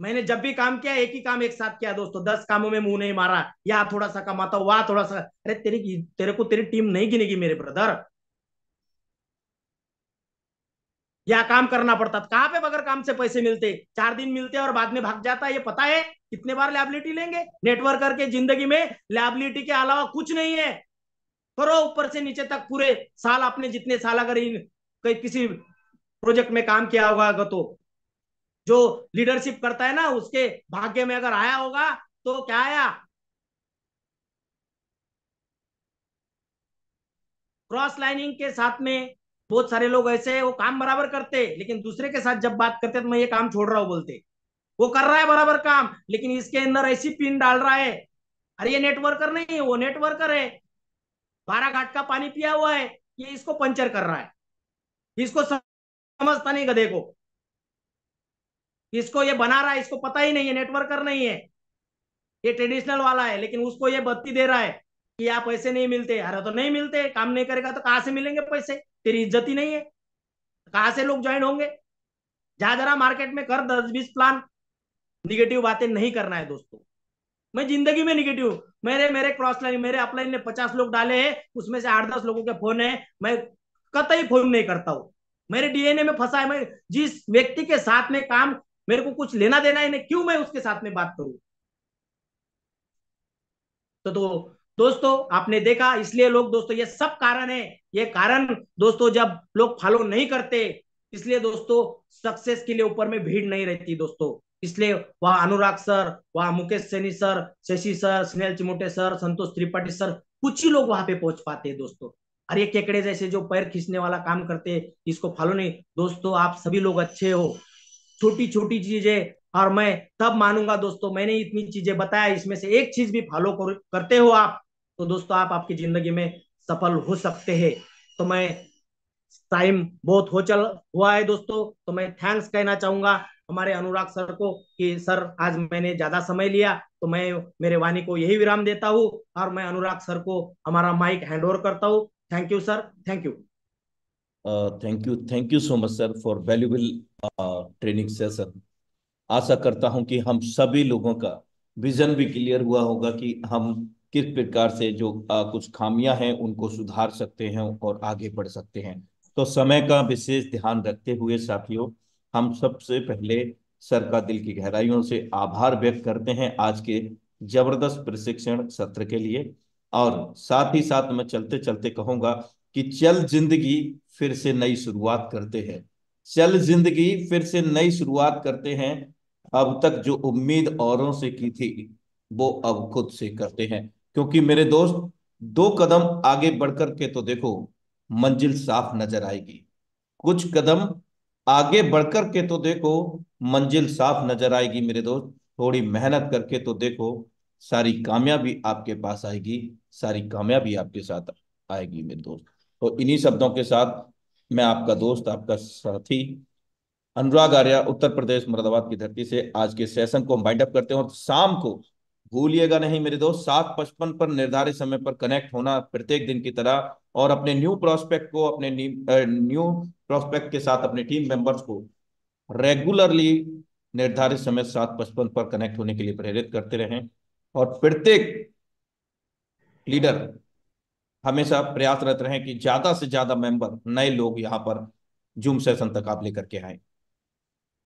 मैंने जब भी काम किया एक ही काम एक साथ किया दोस्तों, 10 कामों में मुंह नहीं मारा। यहाँ थोड़ा सा कमाता हूँ, वहां थोड़ा सा। अरे तेरे को तेरी टीम नहीं गिनेगी मेरे ब्रदर। या काम करना पड़ता तो कहाँ पे बगैर काम से पैसे मिलते? 4 दिन मिलते और बाद में भाग जाता है, ये पता है? कितने बार लैबिलिटी लेंगे नेटवर्कर के जिंदगी में? लैबिलिटी के अलावा कुछ नहीं है। करो ऊपर से नीचे तक पूरे साल। आपने जितने साल अगर किसी प्रोजेक्ट में काम किया होगा तो जो लीडरशिप करता है ना, उसके भाग्य में अगर आया होगा तो क्या आया? क्रॉस लाइनिंग के साथ में बहुत सारे लोग ऐसे हैं, वो काम बराबर करते लेकिन दूसरे के साथ जब बात करते तो मैं ये काम छोड़ रहा हूँ बोलते। वो कर रहा है बराबर काम लेकिन इसके अंदर ऐसी पिन डाल रहा है। अरे ये नेटवर्कर नहीं है, वो नेटवर्कर है। 12 घाट का पानी पिया हुआ है। ये इसको पंचर कर रहा है। इसको समझता नहीं गधे को। इसको ये बना रहा है, इसको पता ही नहीं है, नेटवर्कर नहीं है। ये ट्रेडिशनल वाला है लेकिन उसको ये बत्ती दे रहा है कि आप पैसे नहीं मिलते। अरे तो नहीं मिलते, काम नहीं करेगा तो कहां से मिलेंगे पैसे? तेरी इज्जत ही नहीं है। कहां से लोग ज्वाइन होंगे? जा जरा मार्केट में कर 10-20 प्लान। निगेटिव बातें नहीं करना है दोस्तों। मैं जिंदगी में निगेटिव। मेरे मेरे क्रॉस लाइन मेरे अपलाइन ने 50 लोग डाले हैं, उसमें से 8-10 लोगों के फोन है। मैं कतई फोन नहीं करता हूँ। मेरे डीएनए में फंसा है। मैं जिस व्यक्ति के साथ में काम मेरे को कुछ लेना देना ही नहीं, क्यों मैं उसके साथ में बात करूं? तो दोस्तों आपने देखा, इसलिए लोग दोस्तों ये सब कारण है। ये कारण दोस्तों जब लोग फॉलो नहीं करते, इसलिए दोस्तों सक्सेस के लिए ऊपर में भीड़ नहीं रहती दोस्तों। इसलिए वहां अनुराग सर, वहां Mukesh Saini sir, Shashi sir, Snehal Chimote sir, Santosh Tripathi sir, कुछ ही लोग वहां पे पहुंच पाते हैं दोस्तों। अरे केकड़े जैसे जो पैर खींचने वाला काम करते हैं, इसको फॉलो नहीं। दोस्तों आप सभी लोग अच्छे हो। छोटी छोटी चीजें और मैं तब मानूंगा दोस्तों। मैंने इतनी चीजें बताया, इसमें से एक चीज भी फॉलो करते हो आप, तो दोस्तों आप आपकी जिंदगी में सफल हो सकते हैं। तो मैं टाइम बहुत हो चल हुआ है दोस्तों, तो मैं थैंक्स कहना चाहूंगा हमारे अनुराग सर को कि सर आज मैंने ज्यादा समय लिया, तो मैं मेरे वाणी को यही विराम देता हूँ और मैं अनुराग सर को हमारा माइक हैंड ओवर करता हूँ। Thank you sir, thank you. Thank you so much sir for valuable training session. आशा करता हूं कि हम सभी लोगों का विजन भी क्लियर हुआ होगा कि हम किस प्रकार से जो कुछ खामियां हैं उनको सुधार सकते हैं और आगे बढ़ सकते हैं। तो समय का विशेष ध्यान रखते हुए साथियों, हम सबसे पहले सर का दिल की गहराइयों से आभार व्यक्त करते हैं आज के जबरदस्त प्रशिक्षण सत्र के लिए। और साथ ही साथ मैं चलते चलते कहूंगा कि चल जिंदगी फिर से नई शुरुआत करते हैं। चल जिंदगी फिर से नई शुरुआत करते हैं। अब तक जो उम्मीद औरों से की थी वो अब खुद से करते हैं। क्योंकि मेरे दोस्त, 2 कदम आगे बढ़कर के तो देखो, मंजिल साफ नजर आएगी। कुछ कदम आगे बढ़कर के तो देखो, मंजिल साफ नजर आएगी मेरे दोस्त। थोड़ी मेहनत करके तो देखो, सारी कामयाबी आपके पास आएगी। सारी कामयाबी आपके साथ आएगी मेरे दोस्त। तो इन्हीं शब्दों के साथ मैं आपका दोस्त, आपका साथी अनुराग आर्या, उत्तर प्रदेश मुरादाबाद की धरती से आज के सेशन को वाइंड अप करते हैं। और शाम को भूलिएगा नहीं मेरे दोस्त, 7:55 पर निर्धारित समय पर कनेक्ट होना प्रत्येक दिन की तरह। और अपने न्यू प्रोस्पेक्ट को, अपने न्यू प्रोस्पेक्ट के साथ अपने टीम मेंबर्स को रेगुलरली निर्धारित समय 7:55 पर कनेक्ट होने के लिए प्रेरित करते रहें। और प्रत्येक लीडर हमेशा प्रयासरत रहें कि ज्यादा से ज्यादा मेंबर, नए लोग यहाँ पर जूम सेशन तक आप लेकर के आए।